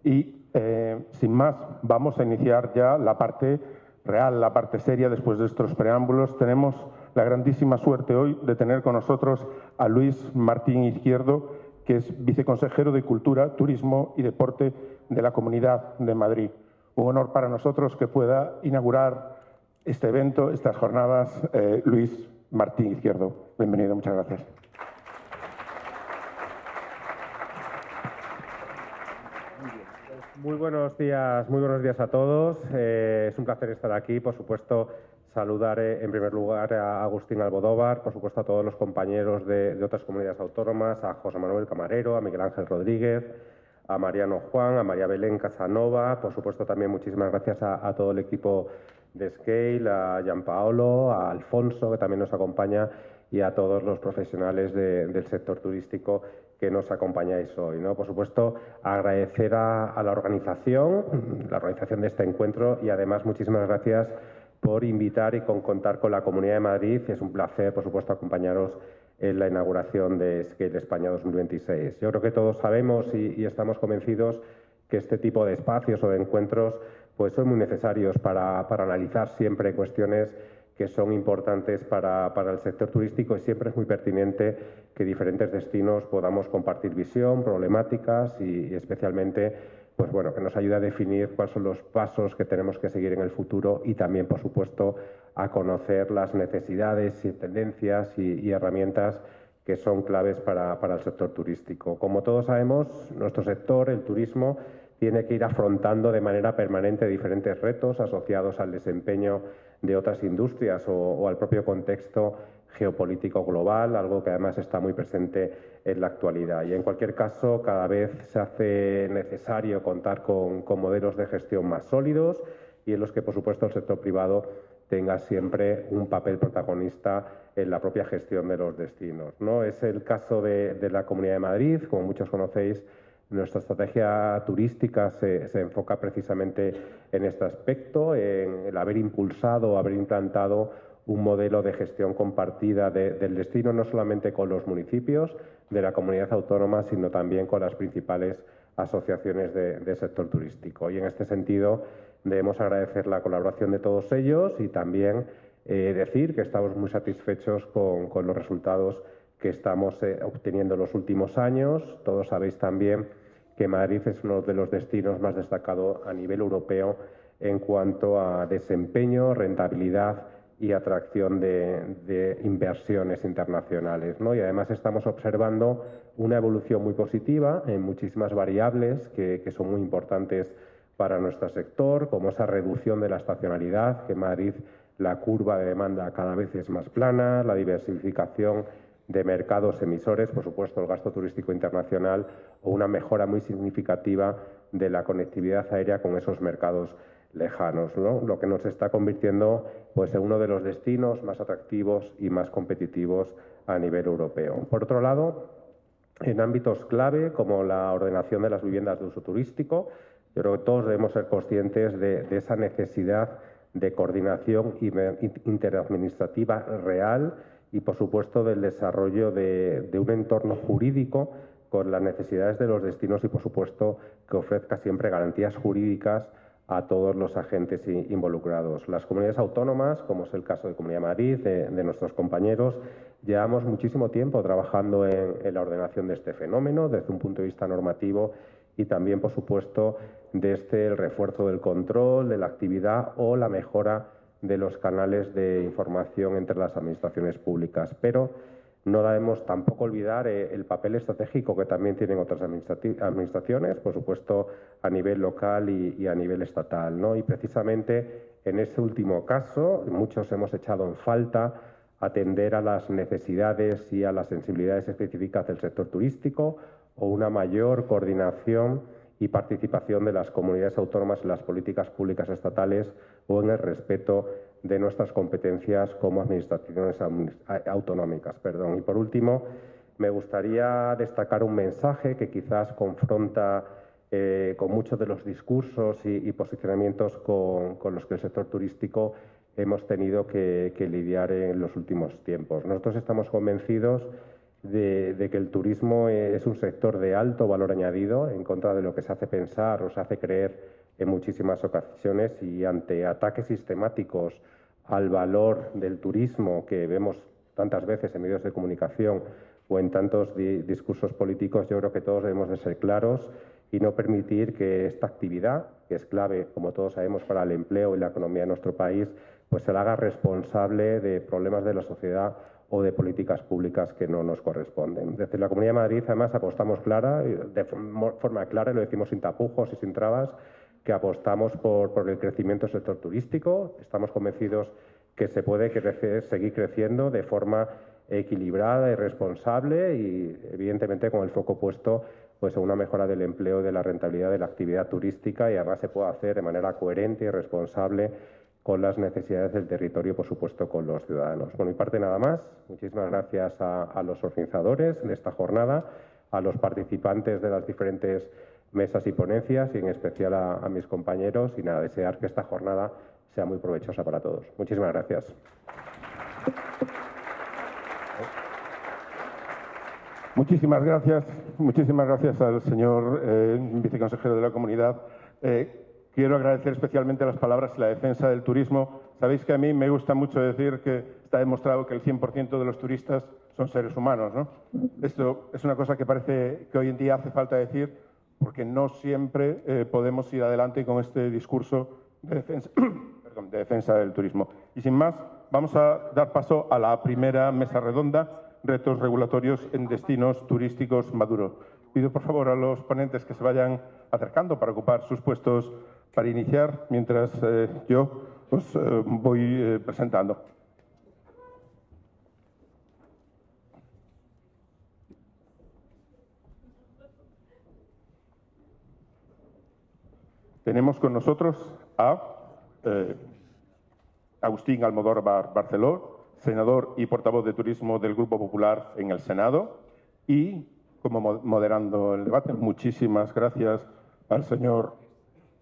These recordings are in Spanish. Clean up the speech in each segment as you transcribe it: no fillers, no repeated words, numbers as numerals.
Y, sin más, vamos a iniciar ya la parte real, la parte seria. Después de estos preámbulos, tenemos la grandísima suerte hoy de tener con nosotros a Luis Martín Izquierdo, que es viceconsejero de Cultura, Turismo y Deporte de la Comunidad de Madrid. Un honor para nosotros que pueda inaugurar este evento, estas jornadas, Luis Martín Izquierdo. Bienvenido, muchas gracias. Muy buenos días a todos. Es un placer estar aquí. Por supuesto, saludar en primer lugar a Agustín Almodóvar, por supuesto a todos los compañeros de otras comunidades autónomas, a José Manuel Camarero, a Miguel Ángel Rodríguez, a Mariano Juan, a María Belén Casanova, por supuesto también muchísimas gracias a todo el equipo de Scale, a Gianpaolo, a Alfonso, que también nos acompaña, y a todos los profesionales del sector turístico que nos acompañáis hoy, ¿no? Por supuesto, agradecer a la organización de este encuentro, y además muchísimas gracias por invitar y contar con la Comunidad de Madrid. Es un placer, por supuesto, acompañaros en la inauguración de Scale España 2026. Yo creo que todos sabemos y estamos convencidos que este tipo de espacios o de encuentros pues son muy necesarios para analizar siempre cuestiones que son importantes para el sector turístico, y siempre es muy pertinente que diferentes destinos podamos compartir visión, problemáticas y especialmente pues bueno, que nos ayude a definir cuáles son los pasos que tenemos que seguir en el futuro, y también, por supuesto, a conocer las necesidades y tendencias y herramientas que son claves para el sector turístico. Como todos sabemos, nuestro sector, el turismo, tiene que ir afrontando de manera permanente diferentes retos asociados al desempeño de otras industrias o al propio contexto geopolítico global, algo que además está muy presente en la actualidad. Y en cualquier caso, cada vez se hace necesario contar con modelos de gestión más sólidos, y en los que, por supuesto, el sector privado tenga siempre un papel protagonista en la propia gestión de los destinos, ¿no? Es el caso de la Comunidad de Madrid. Como muchos conocéis, nuestra estrategia turística se enfoca precisamente en este aspecto, en el haber impulsado, haber implantado un modelo de gestión compartida del destino, no solamente con los municipios de la comunidad autónoma, sino también con las principales asociaciones del sector turístico. Y en este sentido debemos agradecer la colaboración de todos ellos, y también decir que estamos muy satisfechos con los resultados que estamos obteniendo en los últimos años. Todos sabéis también que Madrid es uno de los destinos más destacados a nivel europeo en cuanto a desempeño, rentabilidad y atracción de inversiones internacionales, ¿no? Y además estamos observando una evolución muy positiva en muchísimas variables que son muy importantes para nuestro sector, como esa reducción de la estacionalidad, que en Madrid la curva de demanda cada vez es más plana, la diversificación de mercados emisores, por supuesto el gasto turístico internacional, o una mejora muy significativa de la conectividad aérea con esos mercados lejanos, ¿no? Lo que nos está convirtiendo pues en uno de los destinos más atractivos y más competitivos a nivel europeo. Por otro lado, en ámbitos clave como la ordenación de las viviendas de uso turístico, yo creo que todos debemos ser conscientes de esa necesidad de coordinación interadministrativa real, y, por supuesto, del desarrollo de un entorno jurídico con las necesidades de los destinos y, por supuesto, que ofrezca siempre garantías jurídicas a todos los agentes involucrados. Las comunidades autónomas, como es el caso de Comunidad de Madrid, de nuestros compañeros, llevamos muchísimo tiempo trabajando en la ordenación de este fenómeno desde un punto de vista normativo, y también, por supuesto, desde el refuerzo del control de la actividad o la mejora de los canales de información entre las administraciones públicas. Pero no debemos tampoco olvidar el papel estratégico que también tienen otras administraciones, por supuesto a nivel local y a nivel estatal, ¿no? Y precisamente en ese último caso, muchos hemos echado en falta atender a las necesidades y a las sensibilidades específicas del sector turístico, o una mayor coordinación y participación de las comunidades autónomas en las políticas públicas estatales, o en el respeto de nuestras competencias como administraciones autonómicas. Y por último, me gustaría destacar un mensaje que quizás confronta con muchos de los discursos y posicionamientos con los que el sector turístico hemos tenido que lidiar en los últimos tiempos. Nosotros estamos convencidos de que el turismo es un sector de alto valor añadido, en contra de lo que se hace pensar o se hace creer en muchísimas ocasiones, y ante ataques sistemáticos al valor del turismo que vemos tantas veces en medios de comunicación o en tantos discursos políticos, yo creo que todos debemos de ser claros y no permitir que esta actividad, que es clave, como todos sabemos, para el empleo y la economía de nuestro país, pues se la haga responsable de problemas de la sociedad o de políticas públicas que no nos corresponden. Desde la Comunidad de Madrid, además, apostamos de forma clara, y lo decimos sin tapujos y sin trabas, que apostamos por el crecimiento del sector turístico. Estamos convencidos que se puede seguir creciendo de forma equilibrada y responsable y, evidentemente, con el foco puesto pues, en una mejora del empleo y de la rentabilidad de la actividad turística, y además se puede hacer de manera coherente y responsable con las necesidades del territorio y, por supuesto, con los ciudadanos. Por mi parte, nada más. Muchísimas gracias a los organizadores de esta jornada, a los participantes de las diferentes mesas y ponencias y, en especial, a mis compañeros, y nada, desear que esta jornada sea muy provechosa para todos. Muchísimas gracias. Muchísimas gracias al señor viceconsejero de la Comunidad. Quiero agradecer especialmente las palabras y la defensa del turismo. Sabéis que a mí me gusta mucho decir que está demostrado que el 100% de los turistas son seres humanos, ¿no? Esto es una cosa que parece que hoy en día hace falta decir, porque no siempre podemos ir adelante con este discurso de defensa del turismo. Y sin más, vamos a dar paso a la primera mesa redonda, retos regulatorios en destinos turísticos maduros. Pido por favor a los ponentes que se vayan acercando para ocupar sus puestos para iniciar, mientras yo os voy presentando. Tenemos con nosotros a Agustín Almodóvar Barceló, senador y portavoz de Turismo del Grupo Popular en el Senado, y como moderando el debate, muchísimas gracias al señor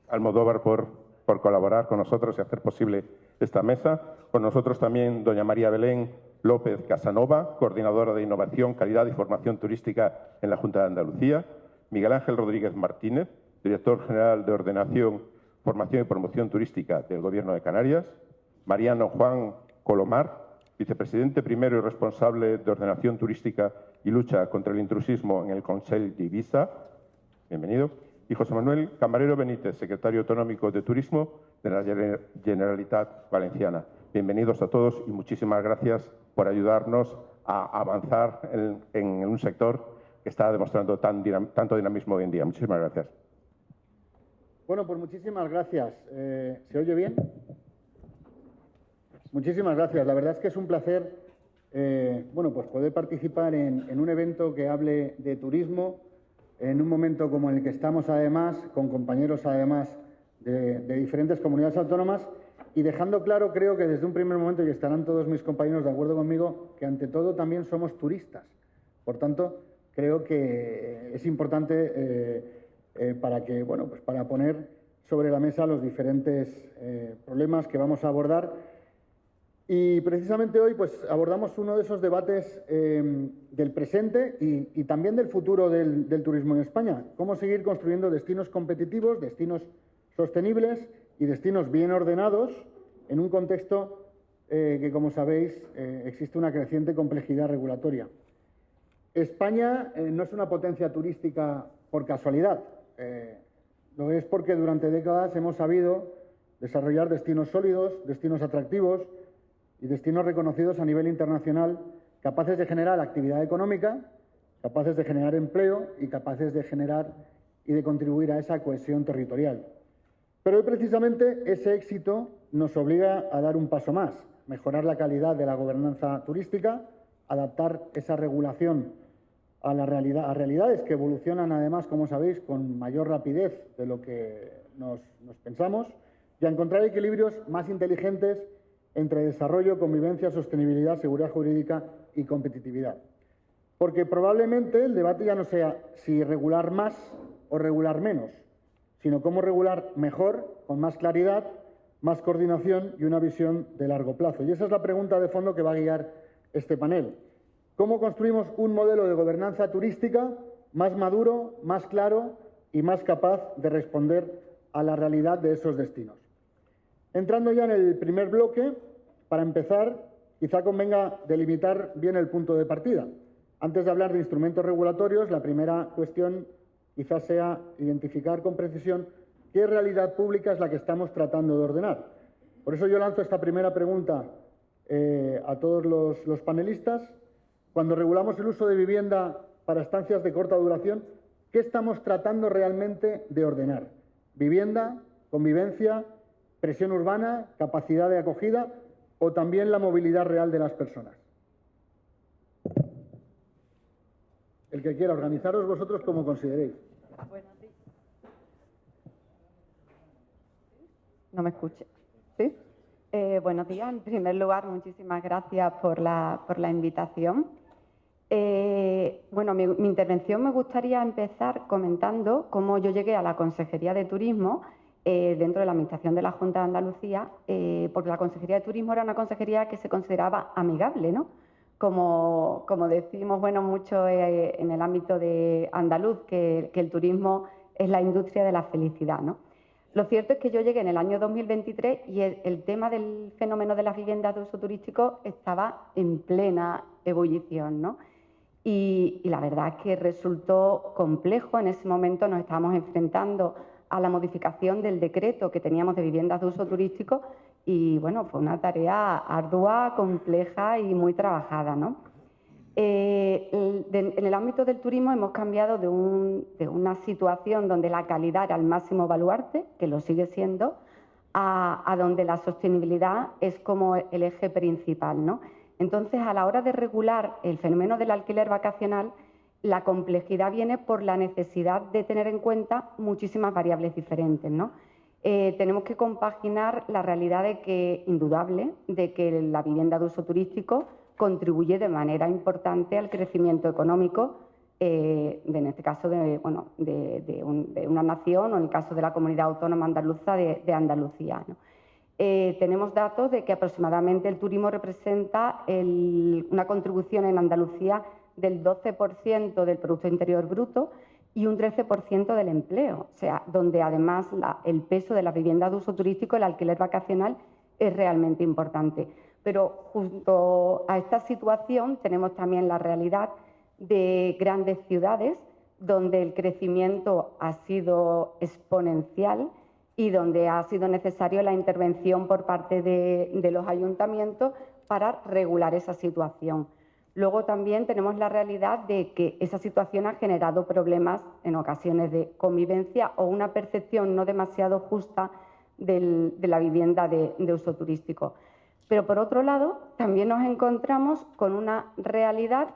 Almodóvar por colaborar con nosotros y hacer posible esta mesa. Con nosotros también doña María Belén López Casanova, coordinadora de Innovación, Calidad y Formación Turística en la Junta de Andalucía. Miguel Ángel Rodríguez Martínez, director general de Ordenación, Formación y Promoción Turística del Gobierno de Canarias. Mariano Juan Colomar, vicepresidente primero y responsable de Ordenación Turística y Lucha contra el Intrusismo en el Consell d'Eivissa. Bienvenido. Y José Manuel Camarero Benítez, secretario autonómico de Turismo de la Generalitat Valenciana. Bienvenidos a todos y muchísimas gracias por ayudarnos a avanzar en un sector que está demostrando tanto dinamismo hoy en día. Muchísimas gracias. Bueno, pues muchísimas gracias. ¿Se oye bien? Muchísimas gracias. La verdad es que es un placer pues poder participar en un evento que hable de turismo en un momento como el que estamos, además, con compañeros, además, de diferentes comunidades autónomas, y dejando claro, creo que desde un primer momento, y estarán todos mis compañeros de acuerdo conmigo, que ante todo también somos turistas. Por tanto, creo que es importante para poner sobre la mesa los diferentes problemas que vamos a abordar. Y precisamente hoy pues abordamos uno de esos debates del presente y también del futuro del turismo en España. Cómo seguir construyendo destinos competitivos, destinos sostenibles y destinos bien ordenados en un contexto que, como sabéis, existe una creciente complejidad regulatoria. España no es una potencia turística por casualidad. Lo es porque durante décadas hemos sabido desarrollar destinos sólidos, destinos atractivos y destinos reconocidos a nivel internacional, capaces de generar actividad económica, capaces de generar empleo y capaces de generar y de contribuir a esa cohesión territorial. Pero hoy, precisamente, ese éxito nos obliga a dar un paso más, mejorar la calidad de la gobernanza turística, adaptar esa regulación a realidades que evolucionan, además, como sabéis, con mayor rapidez de lo que nos pensamos, y a encontrar equilibrios más inteligentes entre desarrollo, convivencia, sostenibilidad, seguridad jurídica y competitividad. Porque probablemente el debate ya no sea si regular más o regular menos, sino cómo regular mejor, con más claridad, más coordinación y una visión de largo plazo. Y esa es la pregunta de fondo que va a guiar este panel. ¿Cómo construimos un modelo de gobernanza turística más maduro, más claro y más capaz de responder a la realidad de esos destinos? Entrando ya en el primer bloque, para empezar, quizá convenga delimitar bien el punto de partida. Antes de hablar de instrumentos regulatorios, la primera cuestión quizás sea identificar con precisión qué realidad pública es la que estamos tratando de ordenar. Por eso yo lanzo esta primera pregunta a todos los panelistas. Cuando regulamos el uso de vivienda para estancias de corta duración, ¿qué estamos tratando realmente de ordenar? ¿Vivienda, convivencia, presión urbana, capacidad de acogida o también la movilidad real de las personas? El que quiera, organizaros vosotros como consideréis. ¿No me escuché? ¿Sí? Buenos días. En primer lugar, muchísimas gracias por la invitación. Bueno, mi intervención me gustaría empezar comentando cómo yo llegué a la Consejería de Turismo dentro de la Administración de la Junta de Andalucía, porque la Consejería de Turismo era una consejería que se consideraba amigable, ¿no? Como decimos, bueno, mucho en el ámbito de andaluz, que el turismo es la industria de la felicidad, ¿no? Lo cierto es que yo llegué en el año 2023 y el tema del fenómeno de las viviendas de uso turístico estaba en plena ebullición, ¿no? Y la verdad es que resultó complejo. En ese momento nos estábamos enfrentando a la modificación del decreto que teníamos de viviendas de uso turístico y, bueno, fue una tarea ardua, compleja y muy trabajada, ¿no? En el ámbito del turismo hemos cambiado de una situación donde la calidad era el máximo baluarte, que lo sigue siendo, a donde la sostenibilidad es como el eje principal, ¿no? Entonces, a la hora de regular el fenómeno del alquiler vacacional, la complejidad viene por la necesidad de tener en cuenta muchísimas variables diferentes, ¿no? Tenemos que compaginar la realidad indudable de que la vivienda de uso turístico contribuye de manera importante al crecimiento económico, en este caso de una nación o en el caso de la comunidad autónoma andaluza de Andalucía, ¿no? Tenemos datos de que aproximadamente el turismo representa una contribución en Andalucía del 12% del Producto Interior Bruto y un 13% del empleo, o sea, donde además el peso de la vivienda de uso turístico, el alquiler vacacional, es realmente importante. Pero junto a esta situación tenemos también la realidad de grandes ciudades donde el crecimiento ha sido exponencial y donde ha sido necesaria la intervención por parte de los ayuntamientos para regular esa situación. Luego también tenemos la realidad de que esa situación ha generado problemas en ocasiones de convivencia o una percepción no demasiado justa de la vivienda de uso turístico. Pero, por otro lado, también nos encontramos con una realidad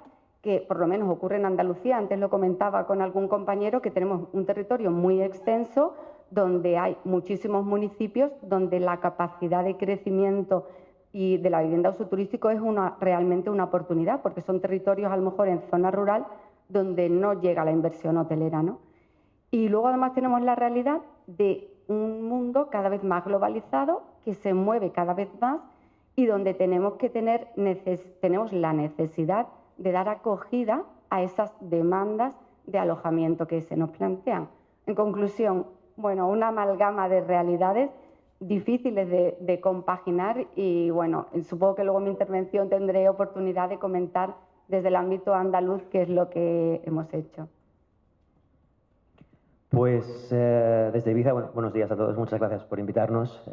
que, por lo menos, ocurre en Andalucía. Antes lo comentaba con algún compañero, que tenemos un territorio muy extenso donde hay muchísimos municipios donde la capacidad de crecimiento y de la vivienda de uso turístico es realmente una oportunidad, porque son territorios, a lo mejor, en zona rural donde no llega la inversión hotelera, ¿no? Y luego, además, tenemos la realidad de un mundo cada vez más globalizado, que se mueve cada vez más y donde tenemos la necesidad de dar acogida a esas demandas de alojamiento que se nos plantean. En conclusión, bueno, una amalgama de realidades difíciles de compaginar y, bueno, supongo que luego en mi intervención tendré oportunidad de comentar desde el ámbito andaluz qué es lo que hemos hecho. Pues desde Ibiza, buenos días a todos, muchas gracias por invitarnos.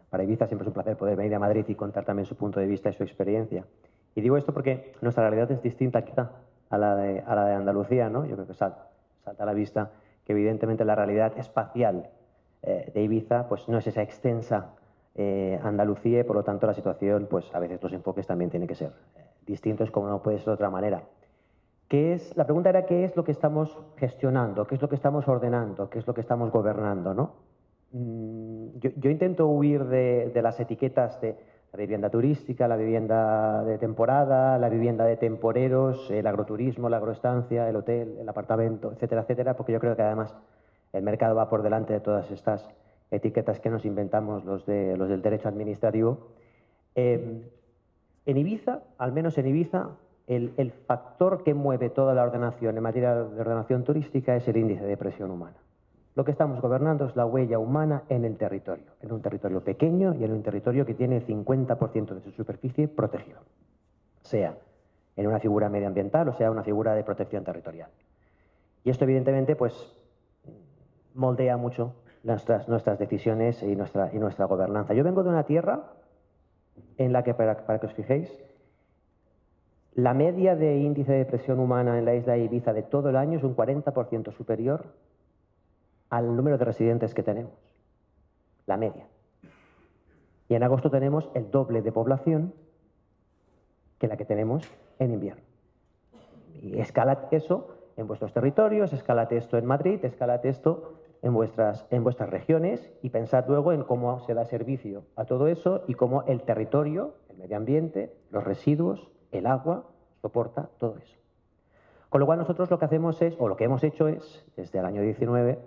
Para Ibiza siempre es un placer poder venir a Madrid y contar también su punto de vista y su experiencia. Y digo esto porque nuestra realidad es distinta quizá a la de Andalucía, ¿no? Yo creo que salta a la vista que evidentemente la realidad espacial de Ibiza pues no es esa extensa Andalucía y por lo tanto la situación, pues a veces los enfoques también tienen que ser distintos, como no puede ser de otra manera. La pregunta era qué es lo que estamos gestionando, qué es lo que estamos ordenando, qué es lo que estamos gobernando, ¿no? Yo intento huir de las etiquetas de la vivienda turística, la vivienda de temporada, la vivienda de temporeros, el agroturismo, la agroestancia, el hotel, el apartamento, etcétera, etcétera, porque yo creo que además el mercado va por delante de todas estas etiquetas que nos inventamos los del derecho administrativo. En Ibiza, al menos en Ibiza, el factor que mueve toda la ordenación en materia de ordenación turística es el índice de presión humana. Lo que estamos gobernando es la huella humana en el territorio, en un territorio pequeño y en un territorio que tiene el 50% de su superficie protegido, sea en una figura medioambiental o sea una figura de protección territorial. Y esto, evidentemente, pues moldea mucho nuestras decisiones y nuestra gobernanza. Yo vengo de una tierra en la que, para que os fijéis, la media de índice de presión humana en la isla de Ibiza de todo el año es un 40% superior al número de residentes que tenemos. La media. Y en agosto tenemos el doble de población que la que tenemos en invierno. Y escalad eso en vuestros territorios, escalad esto en Madrid, escalad esto en vuestras regiones y pensad luego en cómo se da servicio a todo eso y cómo el territorio, el medio ambiente, los residuos, el agua, soporta todo eso. Con lo cual nosotros lo que hacemos es, o lo que hemos hecho es, desde el año 19,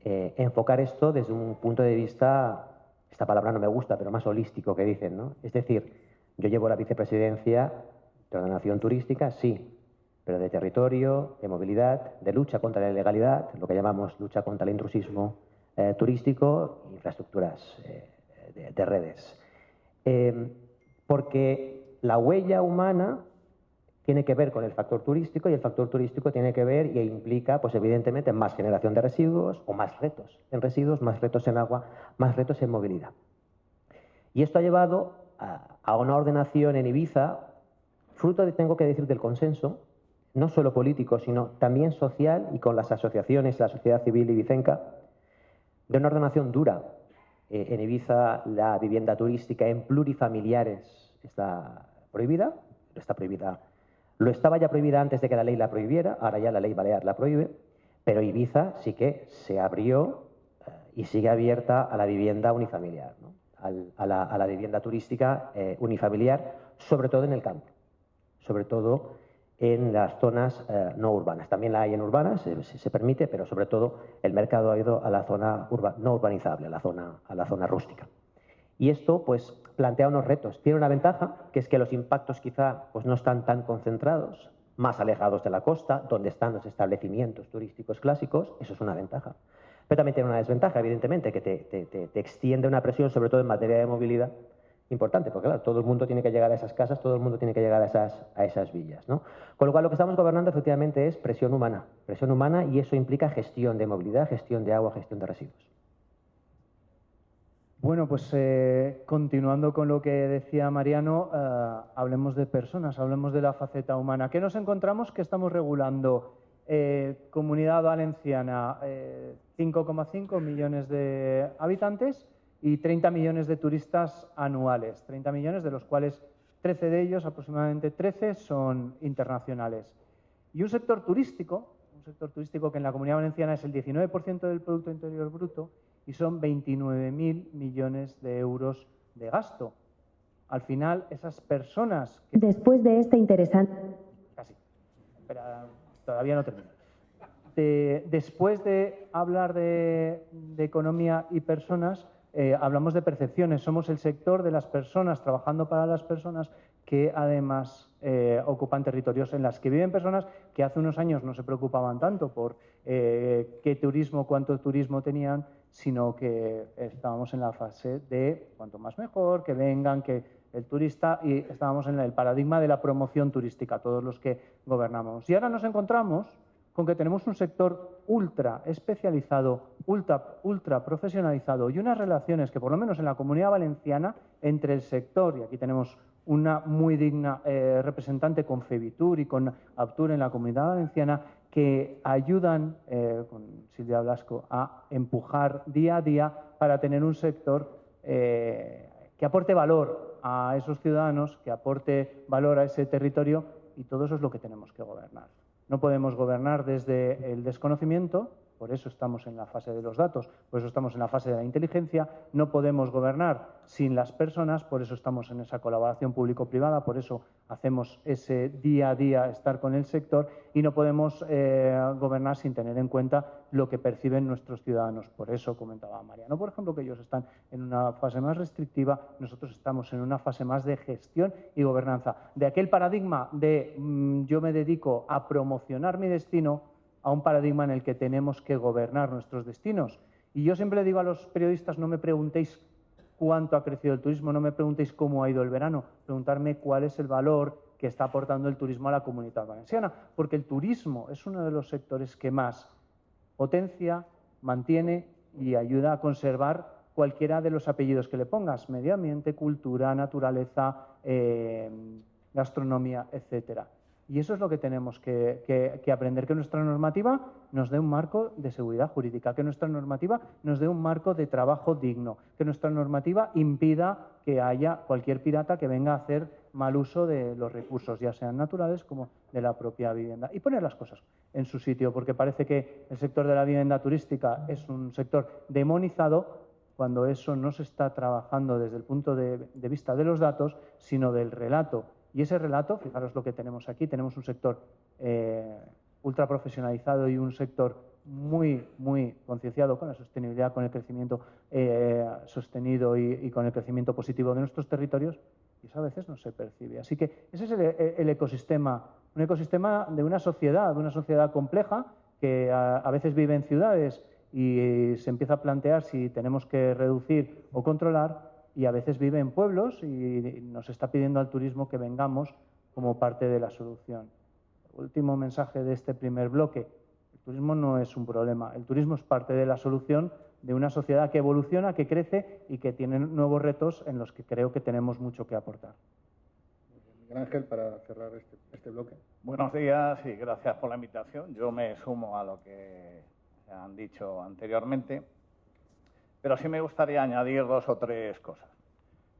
enfocar esto desde un punto de vista, esta palabra no me gusta, pero más holístico que dicen, ¿no? Es decir, yo llevo la vicepresidencia de ordenación turística, sí, pero de territorio, de movilidad, de lucha contra la ilegalidad, lo que llamamos lucha contra el intrusismo turístico, infraestructuras de redes. Porque la huella humana tiene que ver con el factor turístico y el factor turístico tiene que ver e implica, pues evidentemente, más generación de residuos o más retos en residuos, más retos en agua, más retos en movilidad. Y esto ha llevado a una ordenación en Ibiza, fruto, tengo que decir, del consenso, no solo político, sino también social y con las asociaciones, la sociedad civil ibicenca, de una ordenación dura. En Ibiza la vivienda turística en plurifamiliares está prohibida, lo estaba ya prohibida antes de que la ley la prohibiera, ahora ya la ley balear la prohíbe, pero Ibiza sí que se abrió y sigue abierta a la vivienda unifamiliar, ¿no? a la vivienda turística unifamiliar, sobre todo en el campo, sobre todo en las zonas no urbanas. También la hay en urbanas, se permite, pero sobre todo el mercado ha ido a la zona no urbanizable, a la zona rústica. Y esto pues plantea unos retos. Tiene una ventaja, que es que los impactos quizá pues, no están tan concentrados, más alejados de la costa, donde están los establecimientos turísticos clásicos, eso es una ventaja. Pero también tiene una desventaja, evidentemente, que te extiende una presión, sobre todo en materia de movilidad, importante, porque claro, todo el mundo tiene que llegar a esas casas, todo el mundo tiene que llegar a esas villas, ¿no? Con lo cual lo que estamos gobernando efectivamente es presión humana, y eso implica gestión de movilidad, gestión de agua, gestión de residuos. Bueno, pues continuando con lo que decía Mariano, hablemos de personas, hablemos de la faceta humana. ¿Qué nos encontramos? Que estamos regulando Comunidad Valenciana, 5,5 millones de habitantes y 30 millones de turistas anuales. 30 millones, de los cuales 13 de ellos, aproximadamente 13, son internacionales. Y un sector turístico que en la Comunidad Valenciana es el 19% del Producto Interior Bruto y son 29.000 millones de euros de gasto. Al final, esas personas que... Después de este interesante... Casi. Espera, todavía no termino. Después de hablar de economía y personas, hablamos de percepciones. Somos el sector de las personas, trabajando para las personas, que además ocupan territorios en las que viven personas que hace unos años no se preocupaban tanto por qué turismo, cuánto turismo tenían, sino que estábamos en la fase de cuanto más mejor, que vengan, que el turista, y estábamos en el paradigma de la promoción turística, todos los que gobernamos. Y ahora nos encontramos con que tenemos un sector ultra especializado, ultra profesionalizado y unas relaciones que, por lo menos en la Comunidad Valenciana, entre el sector, y aquí tenemos una muy digna representante con Febitur y con Aptur en la Comunidad Valenciana, que ayudan con Silvia Blasco a empujar día a día para tener un sector que aporte valor a esos ciudadanos, que aporte valor a ese territorio, y todo eso es lo que tenemos que gobernar. No podemos gobernar desde el desconocimiento, Por eso estamos en la fase de los datos, por eso estamos en la fase de la inteligencia. No podemos gobernar sin las personas, por eso estamos en esa colaboración público-privada, por eso hacemos ese día a día estar con el sector, y no podemos gobernar sin tener en cuenta lo que perciben nuestros ciudadanos. Por eso comentaba Mariano, por ejemplo, que ellos están en una fase más restrictiva, nosotros estamos en una fase más de gestión y gobernanza. De aquel paradigma de yo me dedico a promocionar mi destino, a un paradigma en el que tenemos que gobernar nuestros destinos. Y yo siempre le digo a los periodistas, no me preguntéis cuánto ha crecido el turismo, no me preguntéis cómo ha ido el verano, preguntarme cuál es el valor que está aportando el turismo a la Comunitat Valenciana, porque el turismo es uno de los sectores que más potencia, mantiene y ayuda a conservar cualquiera de los apellidos que le pongas: medio ambiente, cultura, naturaleza, gastronomía, etcétera. Y eso es lo que tenemos que aprender, que nuestra normativa nos dé un marco de seguridad jurídica, que nuestra normativa nos dé un marco de trabajo digno, que nuestra normativa impida que haya cualquier pirata que venga a hacer mal uso de los recursos, ya sean naturales como de la propia vivienda. Y poner las cosas en su sitio, porque parece que el sector de la vivienda turística es un sector demonizado, cuando eso no se está trabajando desde el punto de vista de los datos, sino del relato. Y ese relato, fijaros lo que tenemos aquí, tenemos un sector ultra profesionalizado y un sector muy, muy concienciado con la sostenibilidad, con el crecimiento sostenido y con el crecimiento positivo de nuestros territorios, y eso a veces no se percibe. Así que ese es el ecosistema, un ecosistema de una sociedad compleja que a veces vive en ciudades y se empieza a plantear si tenemos que reducir o controlar, y a veces vive en pueblos y nos está pidiendo al turismo que vengamos como parte de la solución. Último mensaje de este primer bloque: el turismo no es un problema, el turismo es parte de la solución de una sociedad que evoluciona, que crece y que tiene nuevos retos en los que creo que tenemos mucho que aportar. Miguel Ángel, para cerrar este bloque. Buenos días y gracias por la invitación. Yo me sumo a lo que se han dicho anteriormente, pero sí me gustaría añadir 2 o 3 cosas.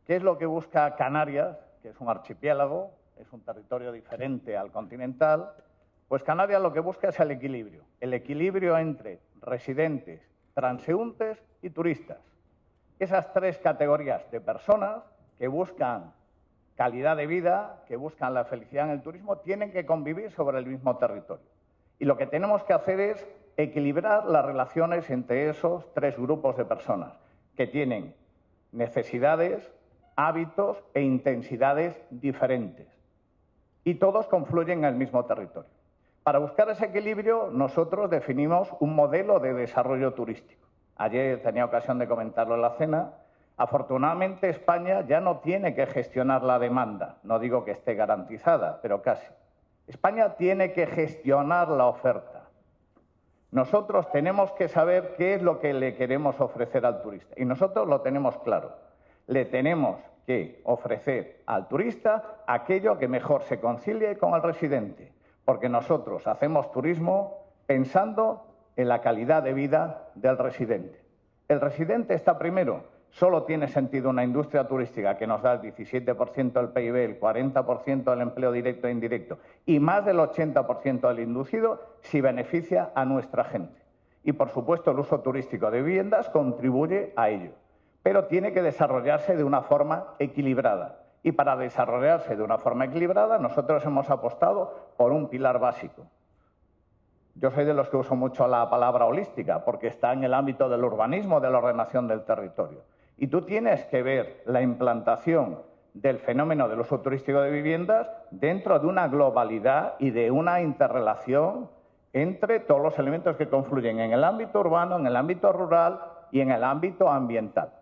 ¿Qué es lo que busca Canarias, que es un archipiélago, es un territorio diferente al continental? Pues Canarias lo que busca es el equilibrio entre residentes, transeúntes y turistas. Esas 3 categorías de personas que buscan calidad de vida, que buscan la felicidad en el turismo, tienen que convivir sobre el mismo territorio. Y lo que tenemos que hacer es equilibrar las relaciones entre esos 3 grupos de personas que tienen necesidades, hábitos e intensidades diferentes. Y todos confluyen en el mismo territorio. Para buscar ese equilibrio, nosotros definimos un modelo de desarrollo turístico. Ayer tenía ocasión de comentarlo en la cena. Afortunadamente, España ya no tiene que gestionar la demanda. No digo que esté garantizada, pero casi. España tiene que gestionar la oferta. Nosotros tenemos que saber qué es lo que le queremos ofrecer al turista. Y nosotros lo tenemos claro. Le tenemos que ofrecer al turista aquello que mejor se concilie con el residente. Porque nosotros hacemos turismo pensando en la calidad de vida del residente. El residente está primero. Solo tiene sentido una industria turística que nos da el 17% del PIB, el 40% del empleo directo e indirecto y más del 80% del inducido si beneficia a nuestra gente. Y, por supuesto, el uso turístico de viviendas contribuye a ello. Pero tiene que desarrollarse de una forma equilibrada. Y para desarrollarse de una forma equilibrada, nosotros hemos apostado por un pilar básico. Yo soy de los que uso mucho la palabra holística, porque está en el ámbito del urbanismo, de la ordenación del territorio. Y tú tienes que ver la implantación del fenómeno del uso turístico de viviendas dentro de una globalidad y de una interrelación entre todos los elementos que confluyen en el ámbito urbano, en el ámbito rural y en el ámbito ambiental.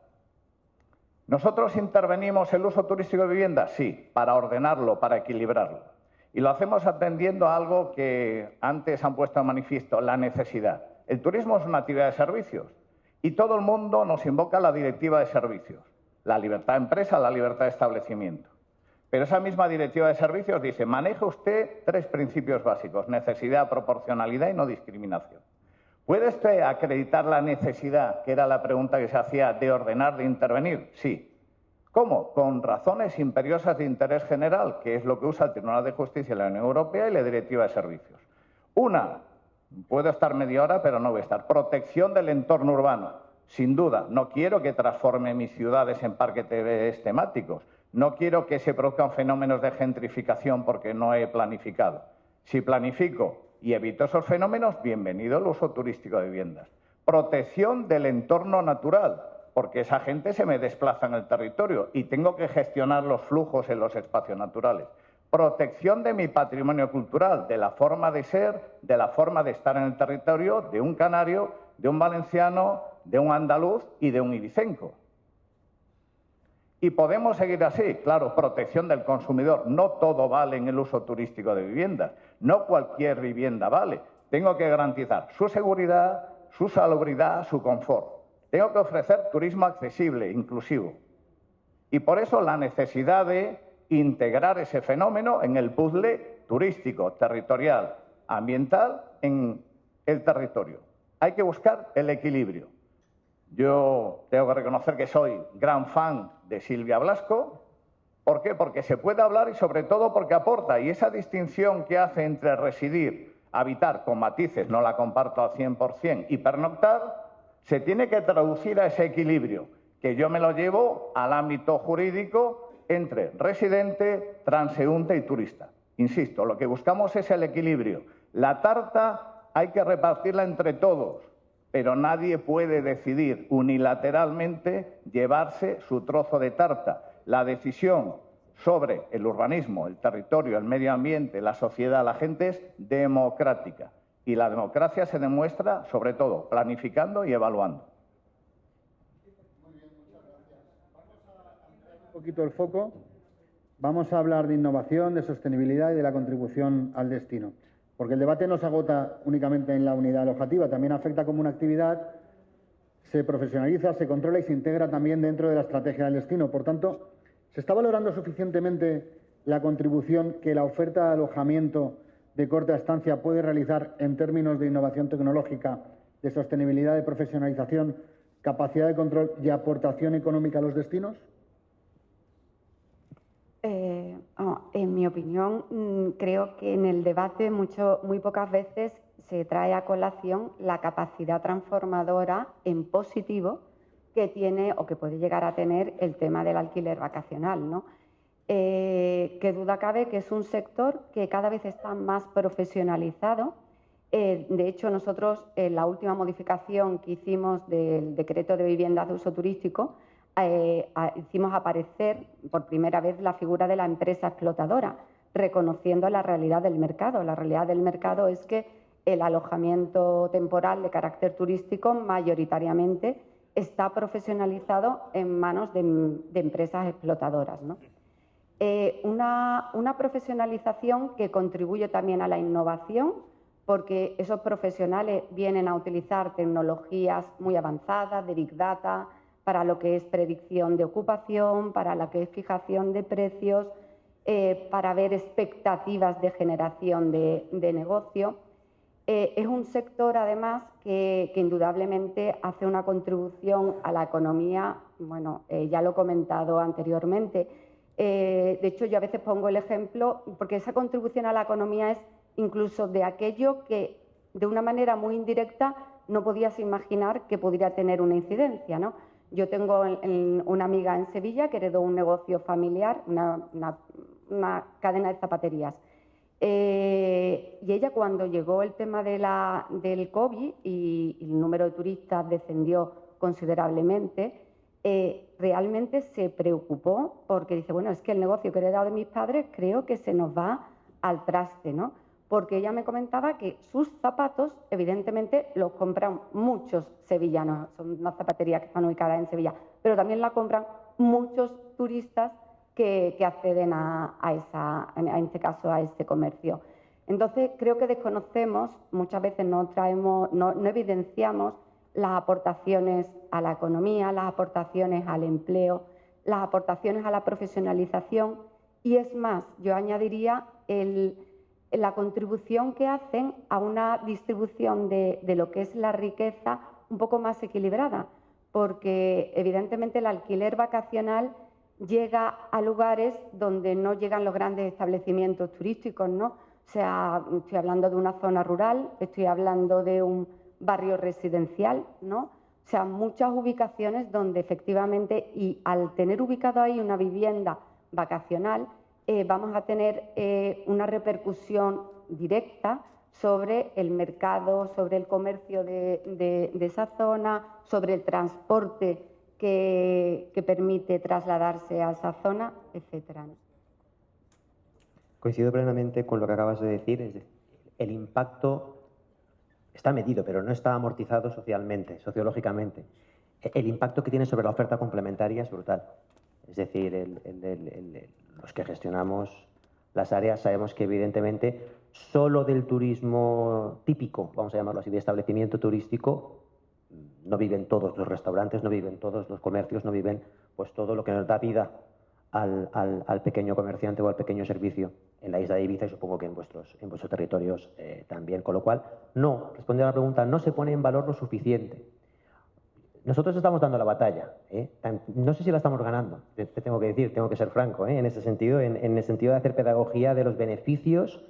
¿Nosotros intervenimos el uso turístico de viviendas? Sí, para ordenarlo, para equilibrarlo. Y lo hacemos atendiendo a algo que antes han puesto de manifiesto, la necesidad. El turismo es una actividad de servicios y todo el mundo nos invoca la directiva de servicios, la libertad de empresa, la libertad de establecimiento. Pero esa misma directiva de servicios dice, maneje usted 3 principios básicos, necesidad, proporcionalidad y no discriminación. ¿Puede usted acreditar la necesidad, que era la pregunta que se hacía, de ordenar, de intervenir? Sí. ¿Cómo? Con razones imperiosas de interés general, que es lo que usa el Tribunal de Justicia de la Unión Europea y la Directiva de Servicios. Una, Puedo estar media hora, pero no voy a estar. Protección del entorno urbano. Sin duda, no quiero que transforme mis ciudades en parques temáticos. No quiero que se produzcan fenómenos de gentrificación porque no he planificado. Si planifico y evito esos fenómenos, bienvenido el uso turístico de viviendas. Protección del entorno natural, porque esa gente se me desplaza en el territorio y tengo que gestionar los flujos en los espacios naturales. Protección de mi patrimonio cultural, de la forma de ser, de la forma de estar en el territorio de un canario, de un valenciano, de un andaluz y de un ibicenco. Y podemos seguir así, claro, protección del consumidor. No todo vale en el uso turístico de viviendas, no cualquier vivienda vale. Tengo que garantizar su seguridad, su salubridad, su confort. Tengo que ofrecer turismo accesible, inclusivo. Y por eso la necesidad de integrar ese fenómeno en el puzzle turístico, territorial, ambiental en el territorio. Hay que buscar el equilibrio. Yo tengo que reconocer que soy gran fan de Silvia Blasco. ¿Por qué? Porque se puede hablar y sobre todo porque aporta. Y esa distinción que hace entre residir, habitar con matices, no la comparto al 100%, y pernoctar, se tiene que traducir a ese equilibrio, que yo me lo llevo al ámbito jurídico entre residente, transeúnte y turista. Insisto, lo que buscamos es el equilibrio. La tarta hay que repartirla entre todos, pero nadie puede decidir unilateralmente llevarse su trozo de tarta. La decisión sobre el urbanismo, el territorio, el medio ambiente, la sociedad, la gente es democrática. Y la democracia se demuestra, sobre todo, planificando y evaluando. Un poquito el foco. Vamos a hablar de innovación, de sostenibilidad y de la contribución al destino. Porque el debate no se agota únicamente en la unidad alojativa, también afecta como una actividad, se profesionaliza, se controla y se integra también dentro de la estrategia del destino. Por tanto, ¿se está valorando suficientemente la contribución que la oferta de alojamiento de corta estancia puede realizar en términos de innovación tecnológica, de sostenibilidad, de profesionalización, capacidad de control y aportación económica a los destinos? En mi opinión, creo que en el debate muy pocas veces se trae a colación la capacidad transformadora en positivo que tiene o que puede llegar a tener el tema del alquiler vacacional, ¿no? Qué duda cabe que es un sector que cada vez está más profesionalizado. De hecho, nosotros en la última modificación que hicimos del decreto de viviendas de uso turístico, hicimos aparecer por primera vez la figura de la empresa explotadora, reconociendo la realidad del mercado. La realidad del mercado es que el alojamiento temporal de carácter turístico mayoritariamente está profesionalizado en manos de empresas explotadoras, ¿no? Una profesionalización que contribuye también a la innovación, porque esos profesionales vienen a utilizar tecnologías muy avanzadas de Big Data, para lo que es predicción de ocupación, para lo que es fijación de precios, para ver expectativas de generación de negocio. Es un sector, además, que indudablemente hace una contribución a la economía, bueno, ya lo he comentado anteriormente. De hecho, yo a veces pongo el ejemplo, porque esa contribución a la economía es incluso de aquello que, de una manera muy indirecta, no podías imaginar que pudiera tener una incidencia, ¿no? Yo tengo una amiga en Sevilla que heredó un negocio familiar, una cadena de zapaterías. Y ella, cuando llegó el tema del COVID y el número de turistas descendió considerablemente, realmente se preocupó porque dice, bueno, es que el negocio que he heredado de mis padres creo que se nos va al traste, ¿no? Porque ella me comentaba que sus zapatos, evidentemente, los compran muchos sevillanos, son unas zapaterías que están ubicadas en Sevilla, pero también la compran muchos turistas que acceden en este caso, a este comercio. Entonces, creo que desconocemos, muchas veces no evidenciamos las aportaciones a la economía, las aportaciones al empleo, las aportaciones a la profesionalización y, es más, yo añadiría la contribución que hacen a una distribución de lo que es la riqueza un poco más equilibrada, porque evidentemente el alquiler vacacional llega a lugares donde no llegan los grandes establecimientos turísticos, ¿no? O O sea, estoy hablando de una zona rural, estoy hablando de un barrio residencial, ¿no? O sea, muchas ubicaciones donde efectivamente, y al tener ubicado ahí una vivienda vacacional, vamos a tener una repercusión directa sobre el mercado, sobre el comercio de esa zona, sobre el transporte que permite trasladarse a esa zona, etcétera. Coincido plenamente con lo que acabas de decir. Es decir, el impacto está medido, pero no está amortizado socialmente, sociológicamente. El impacto que tiene sobre la oferta complementaria es brutal. Es decir, los que gestionamos las áreas sabemos que evidentemente solo del turismo típico, vamos a llamarlo así, de establecimiento turístico, no viven todos los restaurantes, no viven todos los comercios, no viven pues todo lo que nos da vida al pequeño comerciante o al pequeño servicio en la isla de Ibiza y supongo que en vuestros territorios también. Con lo cual, no, respondiendo a la pregunta, no se pone en valor lo suficiente. Nosotros estamos dando la batalla, no sé si la estamos ganando, te tengo que decir, tengo que ser franco, en ese sentido, en el sentido de hacer pedagogía de los beneficios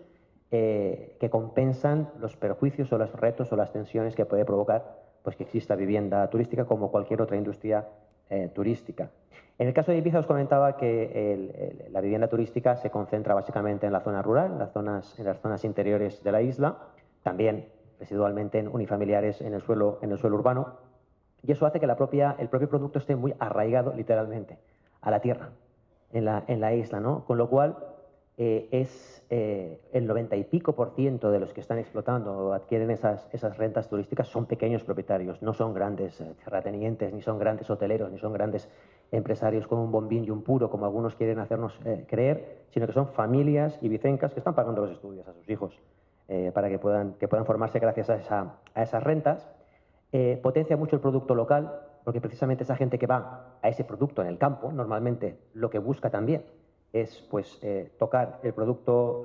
que compensan los perjuicios o los retos o las tensiones que puede provocar pues que exista vivienda turística como cualquier otra industria turística. En el caso de Ibiza os comentaba que la vivienda turística se concentra básicamente en la zona rural, en las zonas interiores de la isla, también residualmente en unifamiliares en el suelo urbano. Y eso hace que el propio producto esté muy arraigado, literalmente, a la tierra, en la isla, ¿no? Con lo cual, es el 90 y pico % de los que están explotando o adquieren esas rentas turísticas son pequeños propietarios, no son grandes terratenientes, ni son grandes hoteleros, ni son grandes empresarios con un bombín y un puro, como algunos quieren hacernos creer, sino que son familias ibicencas que están pagando los estudios a sus hijos para que puedan formarse gracias a esas rentas. Potencia mucho el producto local, porque precisamente esa gente que va a ese producto en el campo, normalmente lo que busca también es pues, tocar el producto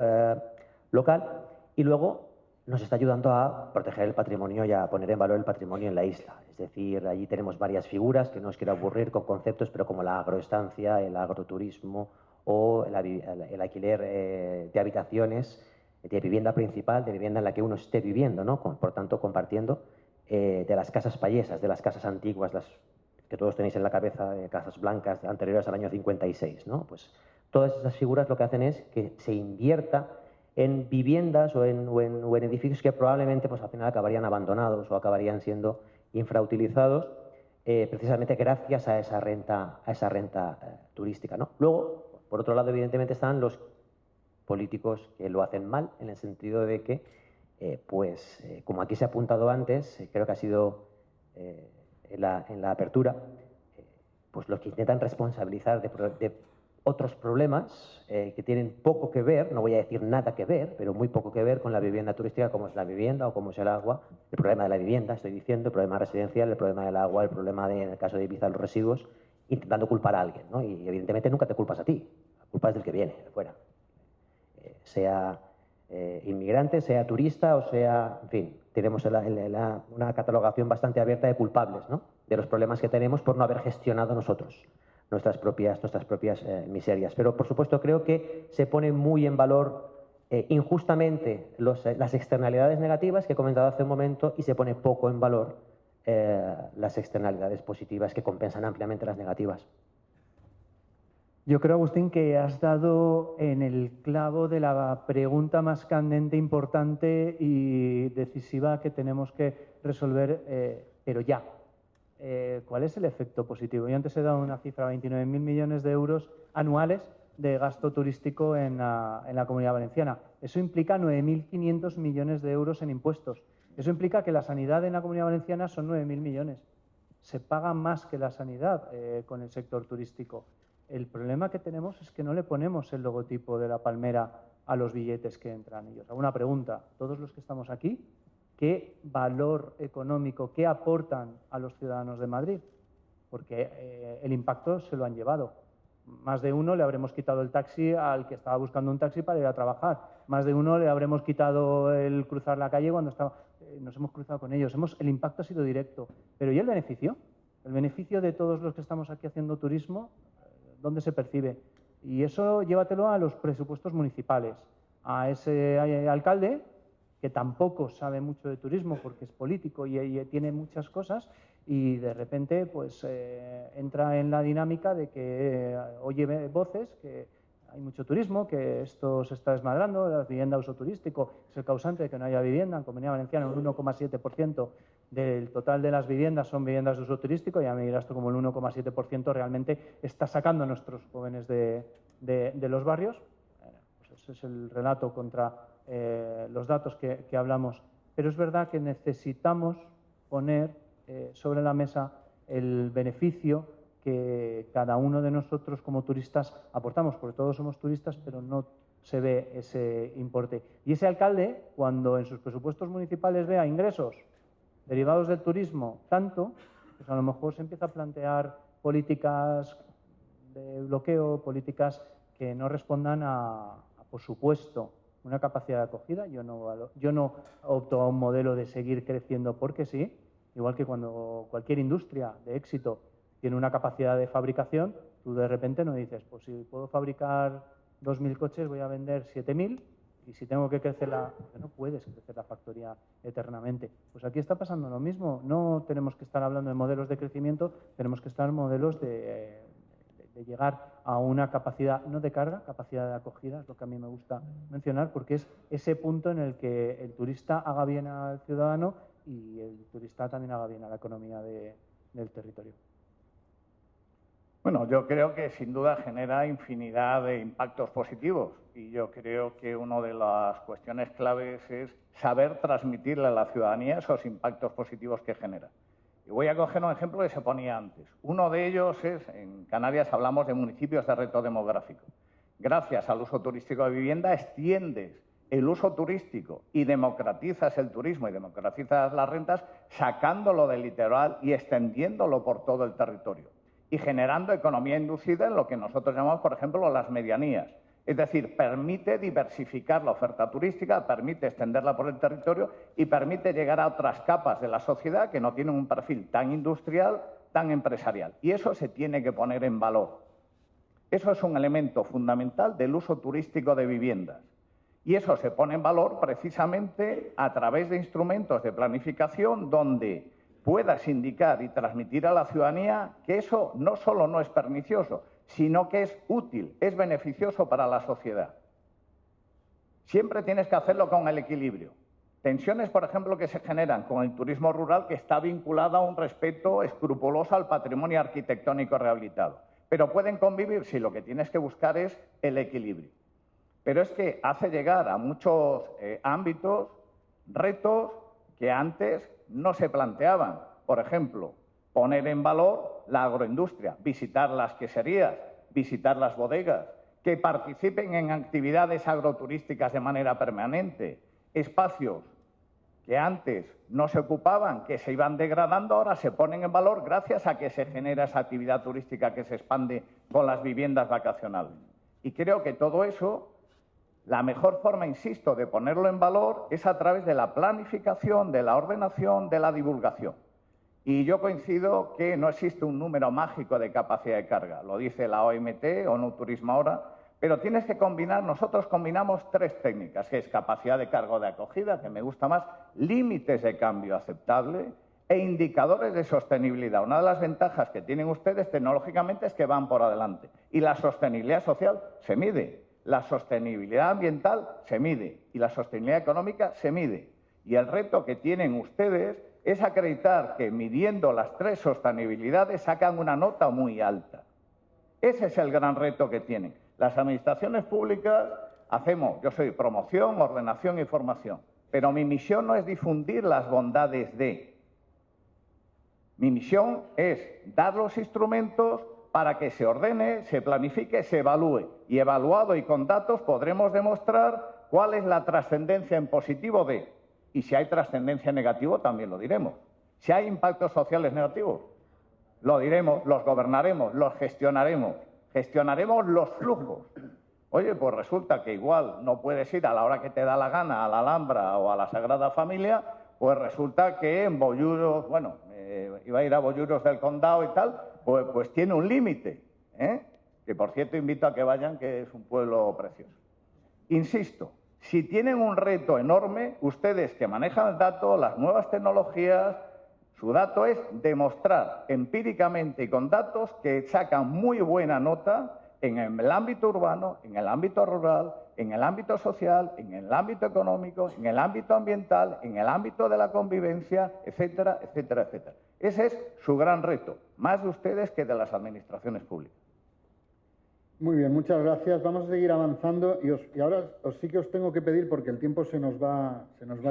local y luego nos está ayudando a proteger el patrimonio y a poner en valor el patrimonio en la isla. Es decir, allí tenemos varias figuras que no os quiero aburrir con conceptos, pero como la agroestancia, el agroturismo o el alquiler de habitaciones, de vivienda principal, de vivienda en la que uno esté viviendo, ¿no? Por tanto, compartiendo. De las casas payesas, de las casas antiguas, las que todos tenéis en la cabeza, casas blancas anteriores al año 56, ¿no? Pues todas esas figuras lo que hacen es que se invierta en viviendas o en edificios que probablemente pues, al final acabarían abandonados o acabarían siendo infrautilizados precisamente gracias a esa renta turística, ¿no? Luego, por otro lado, evidentemente están los políticos que lo hacen mal en el sentido de que como aquí se ha apuntado antes, creo que ha sido en la apertura, pues los que intentan responsabilizar de otros problemas que tienen poco que ver, no voy a decir nada que ver, pero muy poco que ver con la vivienda turística, como es la vivienda o como es el agua, el problema de la vivienda, estoy diciendo, el problema residencial, el problema del agua, el problema en el caso de Ibiza, los residuos, intentando culpar a alguien, ¿no? Y evidentemente nunca te culpas a ti, la culpa es del que viene, de fuera. Sea inmigrante, sea turista o sea, en fin, tenemos una catalogación bastante abierta de culpables, ¿no? De los problemas que tenemos por no haber gestionado nosotros nuestras propias miserias. Pero, por supuesto, creo que se pone muy en valor injustamente las externalidades negativas que he comentado hace un momento y se pone poco en valor las externalidades positivas que compensan ampliamente las negativas. Yo creo, Agustín, que has dado en el clavo de la pregunta más candente, importante y decisiva que tenemos que resolver, pero ya. ¿Cuál es el efecto positivo? Yo antes he dado una cifra, 29.000 millones de euros anuales de gasto turístico en la Comunidad Valenciana. Eso implica 9.500 millones de euros en impuestos. Eso implica que la sanidad en la Comunidad Valenciana son 9.000 millones. Se paga más que la sanidad con el sector turístico. El problema que tenemos es que no le ponemos el logotipo de la palmera a los billetes que entran. Y os hago una pregunta. Todos los que estamos aquí, ¿qué valor económico, qué aportan a los ciudadanos de Madrid? Porque el impacto se lo han llevado. Más de uno le habremos quitado el taxi al que estaba buscando un taxi para ir a trabajar. Más de uno le habremos quitado el cruzar la calle cuando nos hemos cruzado con ellos. El impacto ha sido directo. Pero ¿y el beneficio? El beneficio de todos los que estamos aquí haciendo turismo, ¿dónde se percibe? Y eso llévatelo a los presupuestos municipales. a ese alcalde, que tampoco sabe mucho de turismo porque es político y tiene muchas cosas, y de repente pues entra en la dinámica de que oye voces que hay mucho turismo, que esto se está desmadrando, la vivienda de uso turístico es el causante de que no haya vivienda. En Comunidad Valenciana un 1,7% del total de las viviendas son viviendas de uso turístico, y a medida esto como el 1,7% realmente está sacando a nuestros jóvenes de los barrios. Pues ese es el relato contra los datos que hablamos. Pero es verdad que necesitamos poner sobre la mesa el beneficio que cada uno de nosotros como turistas aportamos, porque todos somos turistas, pero no se ve ese importe. Y ese alcalde, cuando en sus presupuestos municipales vea ingresos derivados del turismo tanto, pues a lo mejor se empieza a plantear políticas de bloqueo, políticas que no respondan a por supuesto, una capacidad de acogida. Yo no opto a un modelo de seguir creciendo porque sí, igual que cuando cualquier industria de éxito tiene una capacidad de fabricación, tú de repente no dices, pues si puedo fabricar 2.000 coches, voy a vender 7.000, y si tengo que crecer no puedes crecer la factoría eternamente. Pues aquí está pasando lo mismo. No tenemos que estar hablando de modelos de crecimiento, tenemos que estar en modelos de llegar a una capacidad, no de carga, capacidad de acogida, es lo que a mí me gusta mencionar, porque es ese punto en el que el turista haga bien al ciudadano y el turista también haga bien a la economía del territorio. Bueno, yo creo que sin duda genera infinidad de impactos positivos, y yo creo que una de las cuestiones claves es saber transmitirle a la ciudadanía esos impactos positivos que genera. Y voy a coger un ejemplo que se ponía antes. Uno de ellos es, en Canarias hablamos de municipios de reto demográfico. Gracias al uso turístico de vivienda extiendes el uso turístico y democratizas el turismo y democratizas las rentas, sacándolo del litoral y extendiéndolo por todo el territorio y generando economía inducida en lo que nosotros llamamos, por ejemplo, las medianías. Es decir, permite diversificar la oferta turística, permite extenderla por el territorio y permite llegar a otras capas de la sociedad que no tienen un perfil tan industrial, tan empresarial. Y eso se tiene que poner en valor. Eso es un elemento fundamental del uso turístico de viviendas. Y eso se pone en valor precisamente a través de instrumentos de planificación donde puedas indicar y transmitir a la ciudadanía que eso no solo no es pernicioso, sino que es útil, es beneficioso para la sociedad. Siempre tienes que hacerlo con el equilibrio. Tensiones, por ejemplo, que se generan con el turismo rural, que está vinculado a un respeto escrupuloso al patrimonio arquitectónico rehabilitado. Pero pueden convivir si lo que tienes que buscar es el equilibrio. Pero es que hace llegar a muchos ámbitos retos que antes no se planteaban. Por ejemplo, poner en valor la agroindustria, visitar las queserías, visitar las bodegas, que participen en actividades agroturísticas de manera permanente, espacios que antes no se ocupaban, que se iban degradando, ahora se ponen en valor gracias a que se genera esa actividad turística que se expande con las viviendas vacacionales. Y creo que todo eso, la mejor forma, insisto, de ponerlo en valor es a través de la planificación, de la ordenación, de la divulgación. Y yo coincido que no existe un número mágico de capacidad de carga, lo dice la OMT, ONU Turismo ahora, pero tienes que combinar, nosotros combinamos tres técnicas, que es capacidad de carga o de acogida, que me gusta más, límites de cambio aceptable e indicadores de sostenibilidad. Una de las ventajas que tienen ustedes tecnológicamente es que van por adelante y la sostenibilidad social se mide. La sostenibilidad ambiental se mide y la sostenibilidad económica se mide. Y el reto que tienen ustedes es acreditar que midiendo las tres sostenibilidades sacan una nota muy alta. Ese es el gran reto que tienen. Las administraciones públicas hacemos, yo soy promoción, ordenación y formación, pero mi misión no es difundir las bondades de. Mi misión es dar los instrumentos para que se ordene, se planifique, se evalúe. Y evaluado y con datos podremos demostrar cuál es la trascendencia en positivo de. Y si hay trascendencia en negativo, también lo diremos. Si hay impactos sociales negativos, lo diremos, los gobernaremos, los gestionaremos. Gestionaremos los flujos. Oye, pues resulta que igual no puedes ir a la hora que te da la gana a la Alhambra o a la Sagrada Familia, pues resulta que en Boyuros, bueno, iba a ir a Boyuros del Condado y tal, pues tiene un límite, que por cierto invito a que vayan, que es un pueblo precioso. Insisto, Si tienen un reto enorme, ustedes que manejan el dato, las nuevas tecnologías, su dato es demostrar empíricamente y con datos que sacan muy buena nota en el ámbito urbano, en el ámbito rural, en el ámbito social, en el ámbito económico, en el ámbito ambiental, en el ámbito de la convivencia, etcétera, etcétera, etcétera. Ese es su gran reto, más de ustedes que de las administraciones públicas. Muy bien, muchas gracias. Vamos a seguir avanzando y ahora sí que os tengo que pedir, porque el tiempo se nos va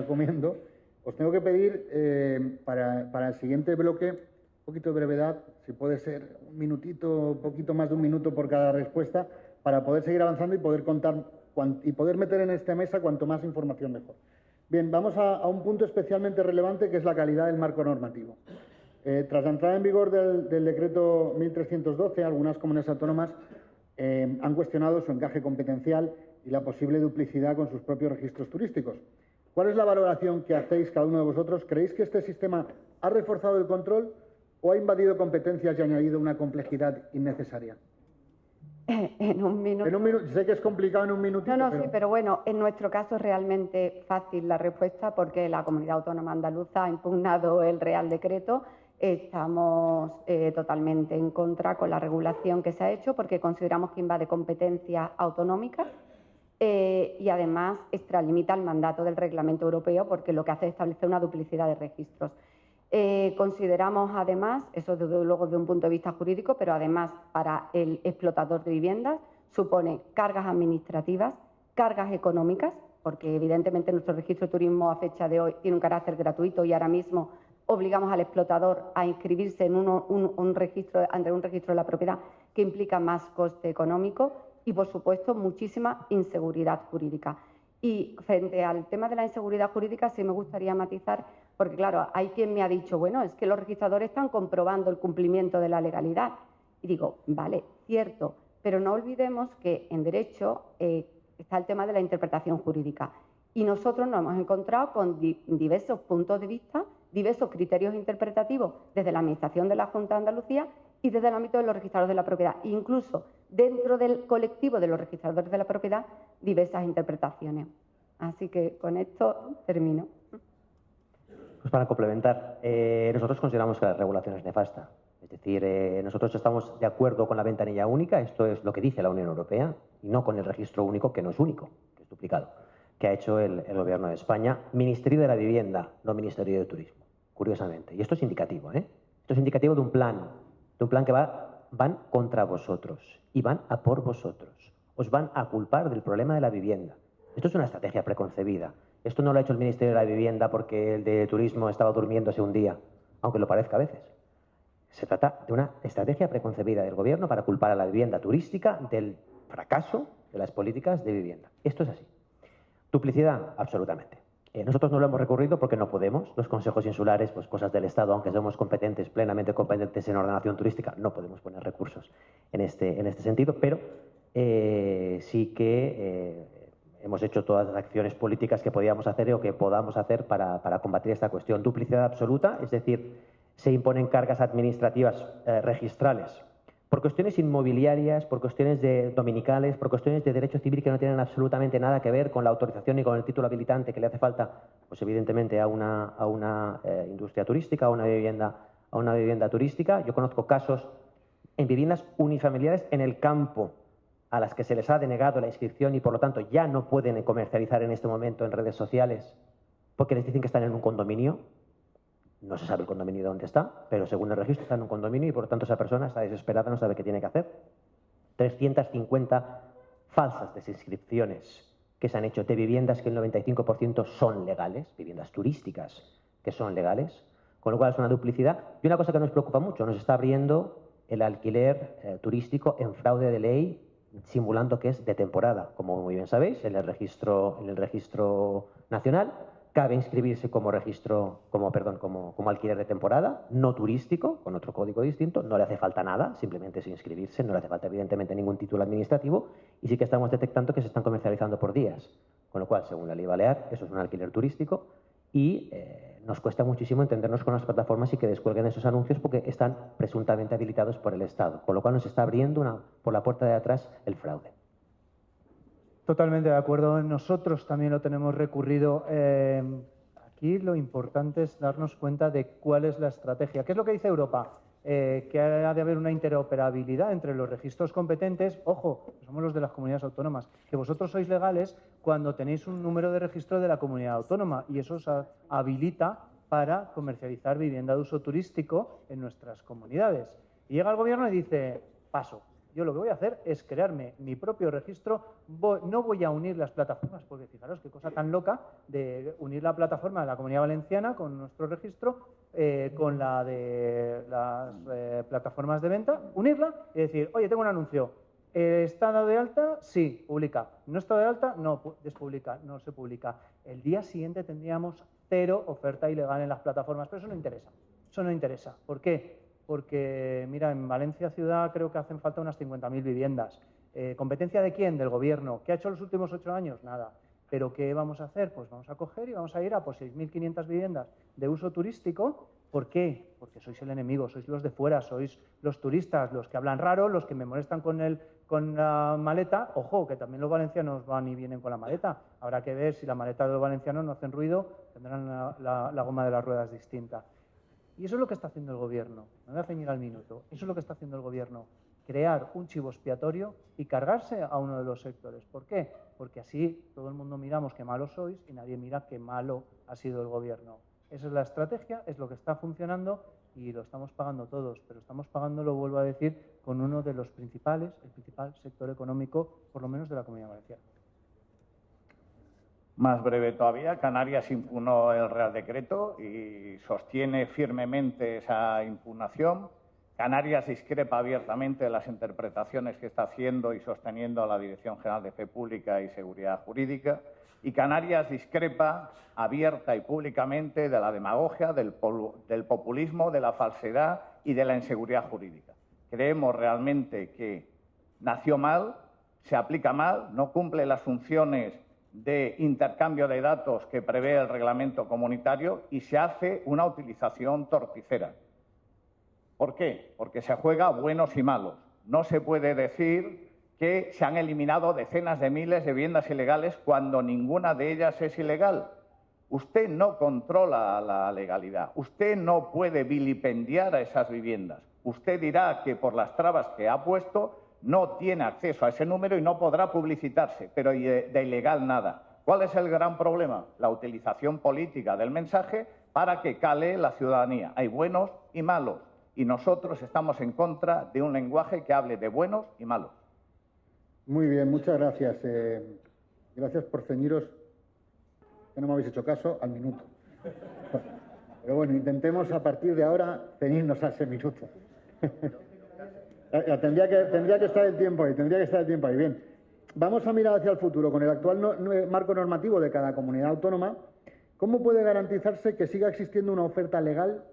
comiendo, os tengo que pedir para el siguiente bloque un poquito de brevedad, si puede ser un minutito, un poquito más de un minuto por cada respuesta, para poder seguir avanzando y poder contar y poder meter en esta mesa cuanto más información mejor. Bien, vamos a un punto especialmente relevante, que es la calidad del marco normativo. Tras la entrada en vigor del decreto 1312, algunas comunidades autónomas han cuestionado su encaje competencial y la posible duplicidad con sus propios registros turísticos. ¿Cuál es la valoración que hacéis cada uno de vosotros? ¿Creéis que este sistema ha reforzado el control o ha invadido competencias y ha añadido una complejidad innecesaria? En un minuto. En un minuto. Sé que es complicado en un minutito. Sí, pero bueno, en nuestro caso es realmente fácil la respuesta porque la Comunidad Autónoma Andaluza ha impugnado el Real Decreto. Estamos totalmente en contra con la regulación que se ha hecho porque consideramos que invade competencias autonómicas y además extralimita el mandato del Reglamento Europeo porque lo que hace es establecer una duplicidad de registros. Consideramos además, eso desde luego desde un punto de vista jurídico, pero además para el explotador de viviendas supone cargas administrativas, cargas económicas, porque evidentemente nuestro registro de turismo a fecha de hoy tiene un carácter gratuito y ahora mismo obligamos al explotador a inscribirse en un registro, ante un registro de la propiedad que implica más coste económico y, por supuesto, muchísima inseguridad jurídica. Y frente al tema de la inseguridad jurídica sí me gustaría matizar, porque claro, hay quien me ha dicho, bueno, es que los registradores están comprobando el cumplimiento de la legalidad. Y digo, vale, cierto, pero no olvidemos que en derecho está el tema de la interpretación jurídica. Y nosotros nos hemos encontrado con diversos puntos de vista, diversos criterios interpretativos desde la Administración de la Junta de Andalucía y desde el ámbito de los registradores de la propiedad. Incluso dentro del colectivo de los registradores de la propiedad, diversas interpretaciones. Así que con esto termino. Pues para complementar, nosotros consideramos que la regulación es nefasta. Es decir, nosotros estamos de acuerdo con la ventanilla única, esto es lo que dice la Unión Europea, y no con el registro único, que no es único, que es duplicado, que ha hecho el Gobierno de España, Ministerio de la Vivienda, no Ministerio de Turismo, curiosamente. Y esto es indicativo, ¿eh? Esto es indicativo de un plan que van contra vosotros y van a por vosotros. Os van a culpar del problema de la vivienda. Esto es una estrategia preconcebida. Esto no lo ha hecho el Ministerio de la Vivienda porque el de Turismo estaba durmiéndose un día, aunque lo parezca a veces. Se trata de una estrategia preconcebida del Gobierno para culpar a la vivienda turística del fracaso de las políticas de vivienda. Esto es así. Duplicidad, absolutamente. Nosotros no lo hemos recurrido porque no podemos. Los consejos insulares, pues cosas del Estado, aunque somos competentes, plenamente competentes en ordenación turística, no podemos poner recursos en este sentido, pero sí que hemos hecho todas las acciones políticas que podíamos hacer o que podamos hacer para combatir esta cuestión. Duplicidad absoluta, es decir, se imponen cargas administrativas registrales por cuestiones inmobiliarias, por cuestiones dominicales, por cuestiones de derecho civil que no tienen absolutamente nada que ver con la autorización y con el título habilitante que le hace falta, pues evidentemente a una industria turística, a una vivienda turística. Yo conozco casos en viviendas unifamiliares en el campo a las que se les ha denegado la inscripción y por lo tanto ya no pueden comercializar en este momento en redes sociales porque les dicen que están en un condominio. No se sabe el condominio dónde está, pero según el registro está en un condominio y por lo tanto esa persona está desesperada, no sabe qué tiene que hacer. 350 falsas desinscripciones que se han hecho de viviendas que el 95% son legales, viviendas turísticas que son legales, con lo cual es una duplicidad. Y una cosa que nos preocupa mucho, nos está abriendo el alquiler turístico en fraude de ley, simulando que es de temporada. Como muy bien sabéis, en el registro nacional cabe inscribirse como alquiler de temporada, no turístico, con otro código distinto. No le hace falta nada, simplemente es inscribirse, no le hace falta evidentemente ningún título administrativo y sí que estamos detectando que se están comercializando por días. Con lo cual, según la ley balear, eso es un alquiler turístico y nos cuesta muchísimo entendernos con las plataformas y que descuelguen esos anuncios porque están presuntamente habilitados por el Estado. Con lo cual nos está abriendo por la puerta de atrás el fraude. Totalmente de acuerdo. Nosotros también lo tenemos recurrido. Aquí lo importante es darnos cuenta de cuál es la estrategia. ¿Qué es lo que dice Europa? Que ha de haber una interoperabilidad entre los registros competentes. Ojo, somos los de las comunidades autónomas, que vosotros sois legales cuando tenéis un número de registro de la comunidad autónoma y eso os habilita para comercializar vivienda de uso turístico en nuestras comunidades. Y llega el gobierno y dice, paso. Yo lo que voy a hacer es crearme mi propio registro. No voy a unir las plataformas, porque fijaros qué cosa tan loca de unir la plataforma de la Comunidad Valenciana con nuestro registro, con la de las plataformas de venta, unirla y decir, oye, tengo un anuncio. ¿Está dado de alta? Sí, publica. ¿No está de alta? No, despublica, no se publica. El día siguiente tendríamos 0 oferta ilegal en las plataformas, pero eso no interesa. Eso no interesa. ¿Por qué? Porque, mira, en Valencia ciudad creo que hacen falta unas 50.000 viviendas. ¿Competencia de quién? Del gobierno. ¿Qué ha hecho los últimos 8 años? Nada. ¿Pero qué vamos a hacer? Pues vamos a coger y vamos a ir a por 6.500 viviendas de uso turístico. ¿Por qué? Porque sois el enemigo, sois los de fuera, sois los turistas, los que hablan raro, los que me molestan con la maleta. Ojo, que también los valencianos van y vienen con la maleta. Habrá que ver si la maleta de los valencianos no hacen ruido, tendrán la goma de las ruedas distinta. Y eso es lo que está haciendo el gobierno. Me voy a ceñir al minuto. Eso es lo que está haciendo el gobierno. Crear un chivo expiatorio y cargarse a uno de los sectores. ¿Por qué? Porque así todo el mundo miramos qué malos sois y nadie mira qué malo ha sido el gobierno. Esa es la estrategia, es lo que está funcionando y lo estamos pagando todos. Pero estamos pagando, lo vuelvo a decir, con uno de los principales, el principal sector económico, por lo menos de la Comunidad Valenciana. Más breve todavía, Canarias impugnó el Real Decreto y sostiene firmemente esa impugnación. Canarias discrepa abiertamente de las interpretaciones que está haciendo y sosteniendo la Dirección General de Fe Pública y Seguridad Jurídica. Y Canarias discrepa abierta y públicamente de la demagogia, del populismo, de la falsedad y de la inseguridad jurídica. Creemos realmente que nació mal, se aplica mal, no cumple las funciones de intercambio de datos que prevé el reglamento comunitario y se hace una utilización torticera. ¿Por qué? Porque se juega a buenos y malos. No se puede decir que se han eliminado decenas de miles de viviendas ilegales cuando ninguna de ellas es ilegal. Usted no controla la legalidad. Usted no puede vilipendiar a esas viviendas. Usted dirá que por las trabas que ha puesto no tiene acceso a ese número y no podrá publicitarse, pero de ilegal nada. ¿Cuál es el gran problema? La utilización política del mensaje para que cale la ciudadanía. Hay buenos y malos y nosotros estamos en contra de un lenguaje que hable de buenos y malos. Muy bien, muchas gracias. Gracias por ceñiros, que no me habéis hecho caso, al minuto. Pero bueno, intentemos a partir de ahora ceñirnos a ese minuto. Tendría que estar el tiempo ahí, Bien, vamos a mirar hacia el futuro. Con el actual marco normativo de cada comunidad autónoma, ¿cómo puede garantizarse que siga existiendo una oferta legal,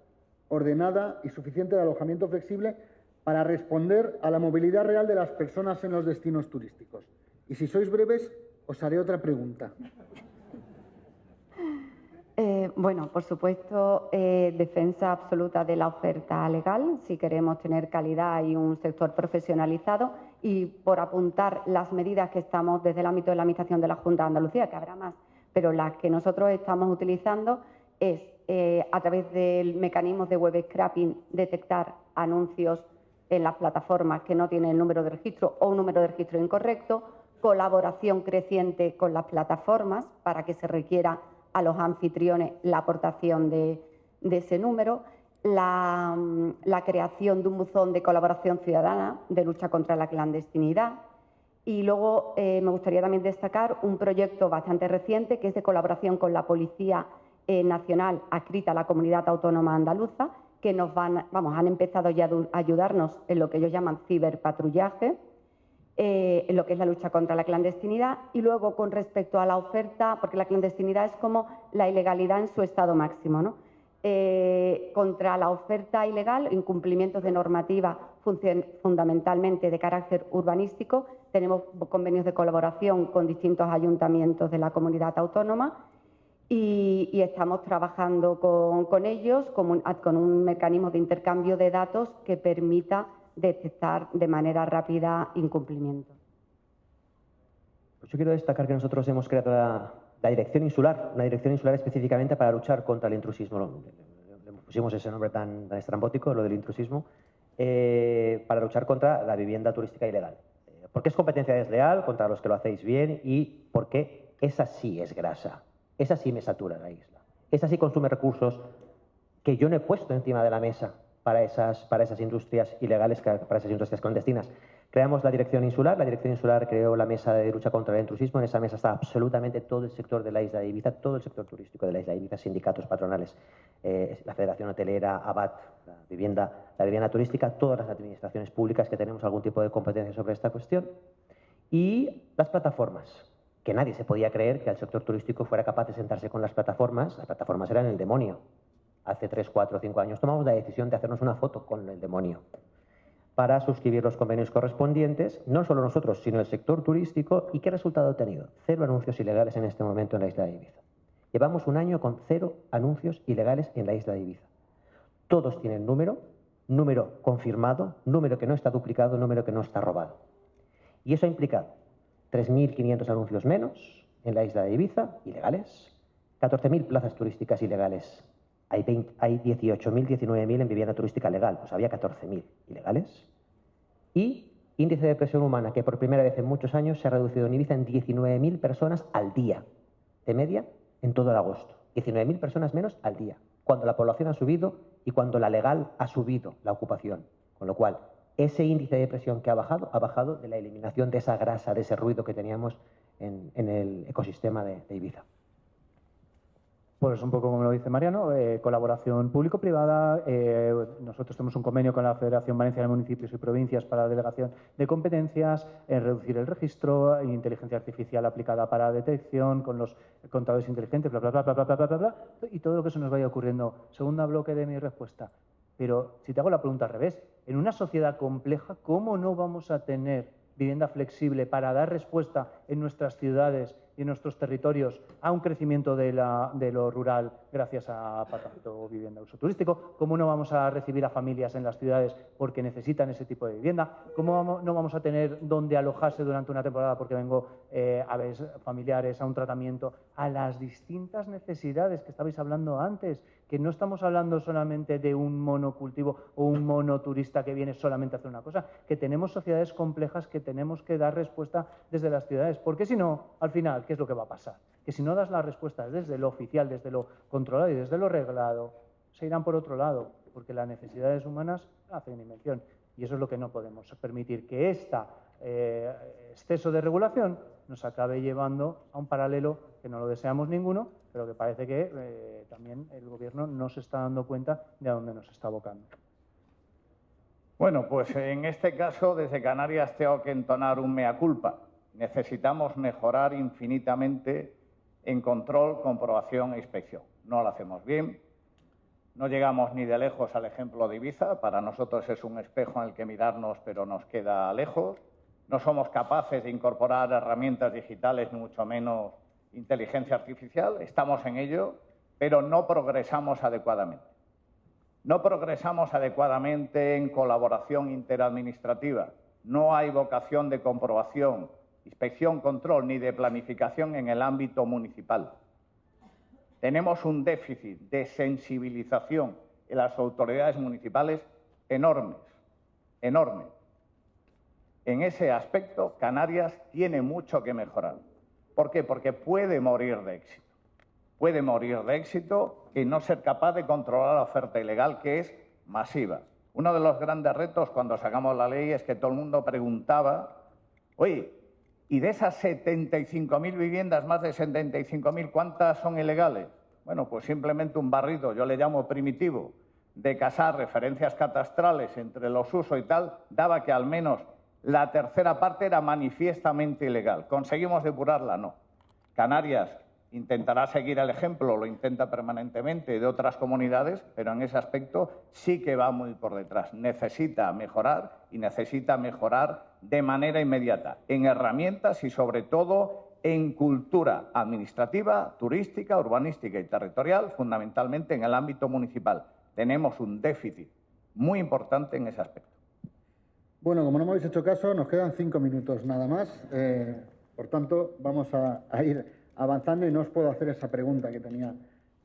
ordenada y suficiente de alojamiento flexible para responder a la movilidad real de las personas en los destinos turísticos? Y si sois breves, os haré otra pregunta. Bueno, por supuesto, defensa absoluta de la oferta legal, si queremos tener calidad y un sector profesionalizado, y por apuntar las medidas que estamos desde el ámbito de la Administración de la Junta de Andalucía, que habrá más, pero las que nosotros estamos utilizando es, a través del mecanismo de web scraping, detectar anuncios en las plataformas que no tienen el número de registro o un número de registro incorrecto, colaboración creciente con las plataformas para que se requiera a los anfitriones la aportación de ese número, la creación de un buzón de colaboración ciudadana de lucha contra la clandestinidad y luego me gustaría también destacar un proyecto bastante reciente que es de colaboración con la Policía Nacional adscrita a la Comunidad Autónoma Andaluza que han empezado ya a ayudarnos en lo que ellos llaman ciberpatrullaje, en lo que es la lucha contra la clandestinidad y luego con respecto a la oferta, porque la clandestinidad es como la ilegalidad en su estado máximo, ¿no? Contra la oferta ilegal, incumplimientos de normativa fundamentalmente de carácter urbanístico, tenemos convenios de colaboración con distintos ayuntamientos de la comunidad autónoma y estamos trabajando con ellos con un mecanismo de intercambio de datos que permita detectar de manera rápida incumplimientos. Pues yo quiero destacar que nosotros hemos creado la Dirección Insular, una Dirección Insular específicamente para luchar contra el intrusismo. Le pusimos ese nombre tan estrambótico, lo del intrusismo, para luchar contra la vivienda turística ilegal. Porque es competencia desleal contra los que lo hacéis bien y porque esa sí es grasa, esa sí me satura la isla, esa sí consume recursos que yo no he puesto encima de la mesa para esas industrias ilegales, para esas industrias clandestinas. Creamos la Dirección Insular creó la mesa de lucha contra el intrusismo. En esa mesa está absolutamente todo el sector de la isla de Ibiza, todo el sector turístico de la isla de Ibiza, sindicatos, patronales, la Federación Hotelera, ABAT, la vivienda turística, todas las administraciones públicas que tenemos algún tipo de competencia sobre esta cuestión. Y las plataformas, que nadie se podía creer que el sector turístico fuera capaz de sentarse con las plataformas. Las plataformas eran el demonio. Hace 3, 4, 5 años tomamos la decisión de hacernos una foto con el demonio para suscribir los convenios correspondientes, no solo nosotros, sino el sector turístico. ¿Y qué resultado ha tenido? 0 anuncios ilegales en este momento en la isla de Ibiza. Llevamos un año con 0 anuncios ilegales en la isla de Ibiza. Todos tienen número confirmado, número que no está duplicado, número que no está robado. Y eso ha implicado 3.500 anuncios menos en la isla de Ibiza, ilegales, 14.000 plazas turísticas ilegales. Hay 18.000, 19.000 en vivienda turística legal, pues había 14.000 ilegales. Y índice de presión humana, que por primera vez en muchos años se ha reducido en Ibiza en 19.000 personas al día, de media, en todo el agosto. 19.000 personas menos al día, cuando la población ha subido y cuando la legal ha subido la ocupación. Con lo cual, ese índice de presión que ha bajado de la eliminación de esa grasa, de ese ruido que teníamos en el ecosistema de Ibiza. Pues un poco como lo dice Mariano, colaboración público-privada. Nosotros tenemos un convenio con la Federación Valenciana de Municipios y Provincias para la delegación de competencias, reducir el registro, inteligencia artificial aplicada para detección, con los contadores inteligentes, bla, bla, bla, bla, bla, bla, bla, bla, y todo lo que se nos vaya ocurriendo. Segundo bloque de mi respuesta. Pero si te hago la pregunta al revés, en una sociedad compleja, ¿cómo no vamos a tener vivienda flexible para dar respuesta en nuestras ciudades y en nuestros territorios a un crecimiento de lo rural gracias a apartamento o vivienda de uso turístico? ¿Cómo no vamos a recibir a familias en las ciudades porque necesitan ese tipo de vivienda? ¿Cómo no vamos a tener donde alojarse durante una temporada porque vengo a ver familiares, a un tratamiento, a las distintas necesidades que estabais hablando antes? Que no estamos hablando solamente de un monocultivo o un monoturista que viene solamente a hacer una cosa, que tenemos sociedades complejas que tenemos que dar respuesta desde las ciudades. Porque si no, al final, ¿qué es lo que va a pasar? Que si no das las respuestas desde lo oficial, desde lo controlado y desde lo reglado, se irán por otro lado, porque las necesidades humanas hacen invención. Y eso es lo que no podemos permitir, que este exceso de regulación nos acabe llevando a un paralelo que no lo deseamos ninguno, pero que parece que también el Gobierno no se está dando cuenta de a dónde nos está abocando. Bueno, pues en este caso, desde Canarias tengo que entonar un mea culpa. Necesitamos mejorar infinitamente en control, comprobación e inspección. No lo hacemos bien, no llegamos ni de lejos al ejemplo de Ibiza. Para nosotros es un espejo en el que mirarnos, pero nos queda lejos. No somos capaces de incorporar herramientas digitales, ni mucho menos inteligencia artificial. Estamos en ello, pero no progresamos adecuadamente. No progresamos adecuadamente en colaboración interadministrativa. No hay vocación de comprobación, inspección, control, ni de planificación en el ámbito municipal. Tenemos un déficit de sensibilización en las autoridades municipales enorme. En ese aspecto, Canarias tiene mucho que mejorar. ¿Por qué? Porque puede morir de éxito. Puede morir de éxito y no ser capaz de controlar la oferta ilegal, que es masiva. Uno de los grandes retos cuando sacamos la ley es que todo el mundo preguntaba, oye, ¿y de esas 75.000 viviendas, más de 75.000, cuántas son ilegales? Bueno, pues simplemente un barrido, yo le llamo primitivo, de casar referencias catastrales entre los usos y tal, daba que al menos la tercera parte era manifiestamente ilegal. ¿Conseguimos depurarla? No. Canarias intentará seguir el ejemplo, lo intenta permanentemente, de otras comunidades, pero en ese aspecto sí que va muy por detrás. Necesita mejorar y necesita mejorar de manera inmediata, en herramientas y sobre todo en cultura administrativa, turística, urbanística y territorial, fundamentalmente en el ámbito municipal. Tenemos un déficit muy importante en ese aspecto. Bueno, como no me habéis hecho caso, nos quedan 5 minutos nada más. Por tanto, vamos a ir avanzando y no os puedo hacer esa pregunta que tenía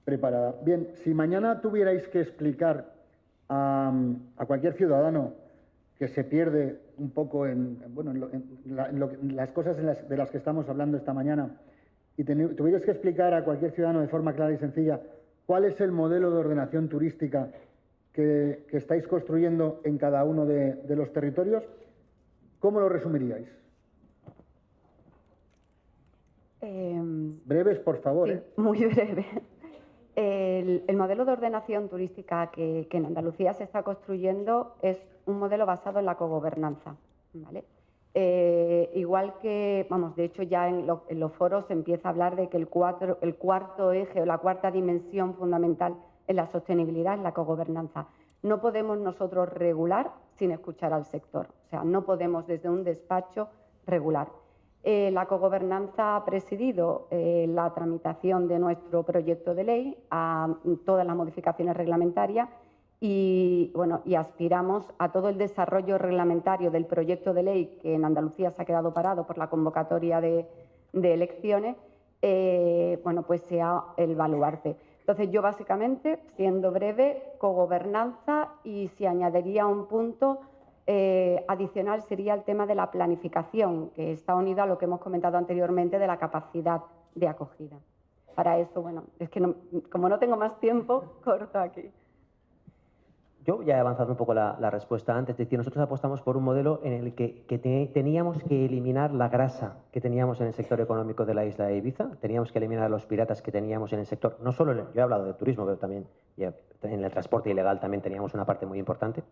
preparada. Bien, si mañana tuvierais que explicar a cualquier ciudadano que se pierde un poco en las cosas de las que estamos hablando esta mañana y tuvierais que explicar a cualquier ciudadano de forma clara y sencilla cuál es el modelo de ordenación turística que estáis construyendo en cada uno de los territorios, ¿cómo lo resumiríais? Breves, por favor. Sí, muy breve. El modelo de ordenación turística que en Andalucía se está construyendo es un modelo basado en la cogobernanza, ¿vale? Igual que, de hecho ya en los foros se empieza a hablar de que el cuarto eje o la cuarta dimensión fundamental en la sostenibilidad es la cogobernanza. No podemos nosotros regular sin escuchar al sector, o sea, no podemos desde un despacho regular. La cogobernanza ha presidido la tramitación de nuestro proyecto de ley a todas las modificaciones reglamentarias y aspiramos a todo el desarrollo reglamentario del proyecto de ley que en Andalucía se ha quedado parado por la convocatoria de elecciones, pues sea el baluarte. Entonces, yo básicamente, siendo breve, cogobernanza, y si añadiría un punto adicional sería el tema de la planificación, que está unido a lo que hemos comentado anteriormente de la capacidad de acogida. Para eso, es que como no tengo más tiempo, corto aquí. Yo ya he avanzado un poco la respuesta antes, es decir, nosotros apostamos por un modelo en el que teníamos que eliminar la grasa que teníamos en el sector económico de la isla de Ibiza, teníamos que eliminar los piratas que teníamos en el sector, no solo, yo he hablado de turismo, pero también en el transporte ilegal también teníamos una parte muy importante.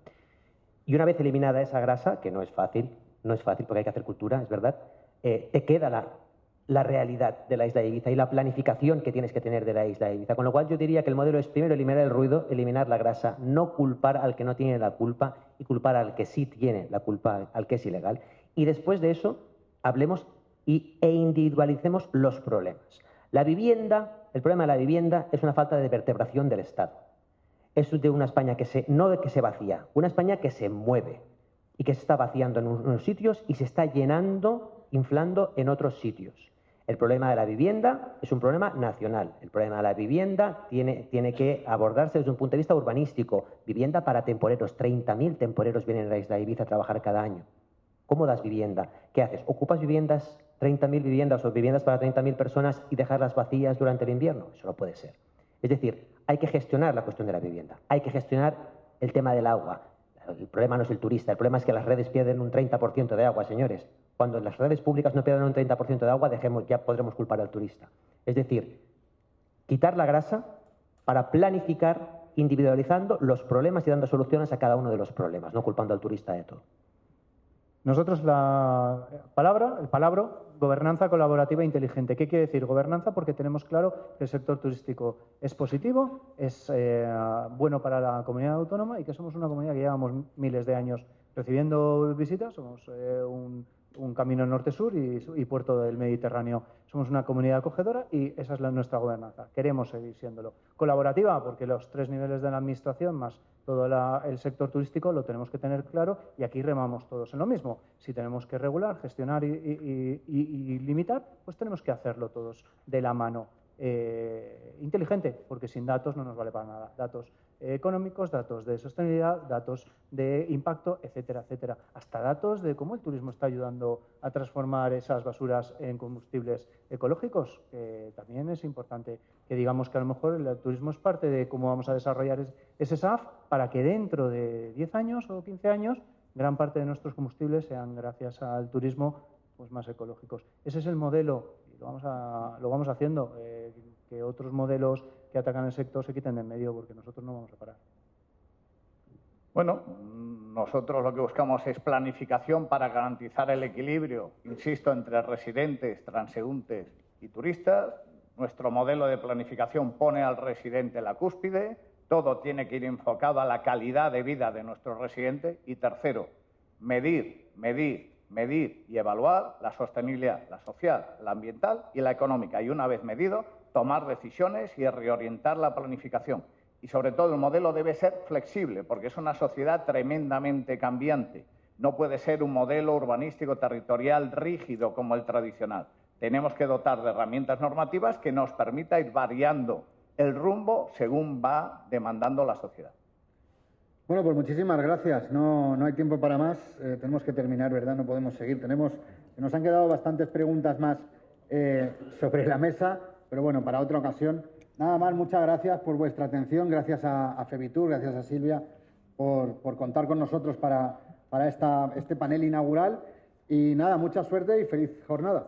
Y una vez eliminada esa grasa, que no es fácil porque hay que hacer cultura, es verdad, te queda la realidad de la isla de Ibiza y la planificación que tienes que tener de la isla de Ibiza. Con lo cual yo diría que el modelo es primero eliminar el ruido, eliminar la grasa, no culpar al que no tiene la culpa y culpar al que sí tiene la culpa, al que es ilegal. Y después de eso hablemos e individualicemos los problemas. La vivienda, el problema de la vivienda es una falta de vertebración del Estado. Es de una España no de que se vacía, una España que se mueve y que se está vaciando en unos sitios y se está llenando, inflando en otros sitios. El problema de la vivienda es un problema nacional. El problema de la vivienda tiene que abordarse desde un punto de vista urbanístico. Vivienda para temporeros. 30.000 temporeros vienen a la isla de Ibiza a trabajar cada año. ¿Cómo das vivienda? ¿Qué haces? ¿Ocupas viviendas, 30.000 viviendas o viviendas para 30.000 personas y dejarlas vacías durante el invierno? Eso no puede ser. Es decir, hay que gestionar la cuestión de la vivienda. Hay que gestionar el tema del agua. El problema no es el turista, el problema es que las redes pierden un 30% de agua, señores. Cuando las redes públicas no pierdan un 30% de agua, ya podremos culpar al turista. Es decir, quitar la grasa para planificar, individualizando los problemas y dando soluciones a cada uno de los problemas, no culpando al turista de todo. Nosotros el palabra, gobernanza colaborativa e inteligente. ¿Qué quiere decir? Gobernanza porque tenemos claro que el sector turístico es positivo, es bueno para la comunidad autónoma y que somos una comunidad que llevamos miles de años recibiendo visitas, somos un camino norte-sur y puerto del Mediterráneo. Somos una comunidad acogedora y esa es nuestra gobernanza. Queremos seguir siéndolo. Colaborativa, porque los 3 niveles de la administración más todo el sector turístico lo tenemos que tener claro y aquí remamos todos en lo mismo. Si tenemos que regular, gestionar y limitar, pues tenemos que hacerlo todos de la mano. Inteligente, porque sin datos no nos vale para nada. Datos económicos, datos de sostenibilidad, datos de impacto, etcétera, etcétera. Hasta datos de cómo el turismo está ayudando a transformar esas basuras en combustibles ecológicos, que también es importante que digamos que a lo mejor el turismo es parte de cómo vamos a desarrollar ese SAF para que dentro de 10 años o 15 años gran parte de nuestros combustibles sean, gracias al turismo, pues más ecológicos. Ese es el modelo y lo vamos haciendo. Que otros modelos que atacan el sector se quiten de en medio porque nosotros no vamos a parar. Bueno, nosotros lo que buscamos es planificación para garantizar el equilibrio, insisto, entre residentes, transeúntes y turistas. Nuestro modelo de planificación pone al residente en la cúspide, todo tiene que ir enfocado a la calidad de vida de nuestros residentes. Y tercero, medir y evaluar la sostenibilidad, la social, la ambiental y la económica. Y una vez medido, tomar decisiones y reorientar la planificación. Y sobre todo el modelo debe ser flexible, porque es una sociedad tremendamente cambiante. No puede ser un modelo urbanístico territorial rígido como el tradicional. Tenemos que dotar de herramientas normativas que nos permita ir variando el rumbo según va demandando la sociedad. Bueno, pues muchísimas gracias. No hay tiempo para más. Tenemos que terminar, ¿verdad? No podemos seguir. Nos han quedado bastantes preguntas más sobre la mesa, pero bueno, para otra ocasión. Nada más, muchas gracias por vuestra atención. Gracias a Febitur, gracias a Silvia por contar con nosotros para este panel inaugural. Y nada, mucha suerte y feliz jornada.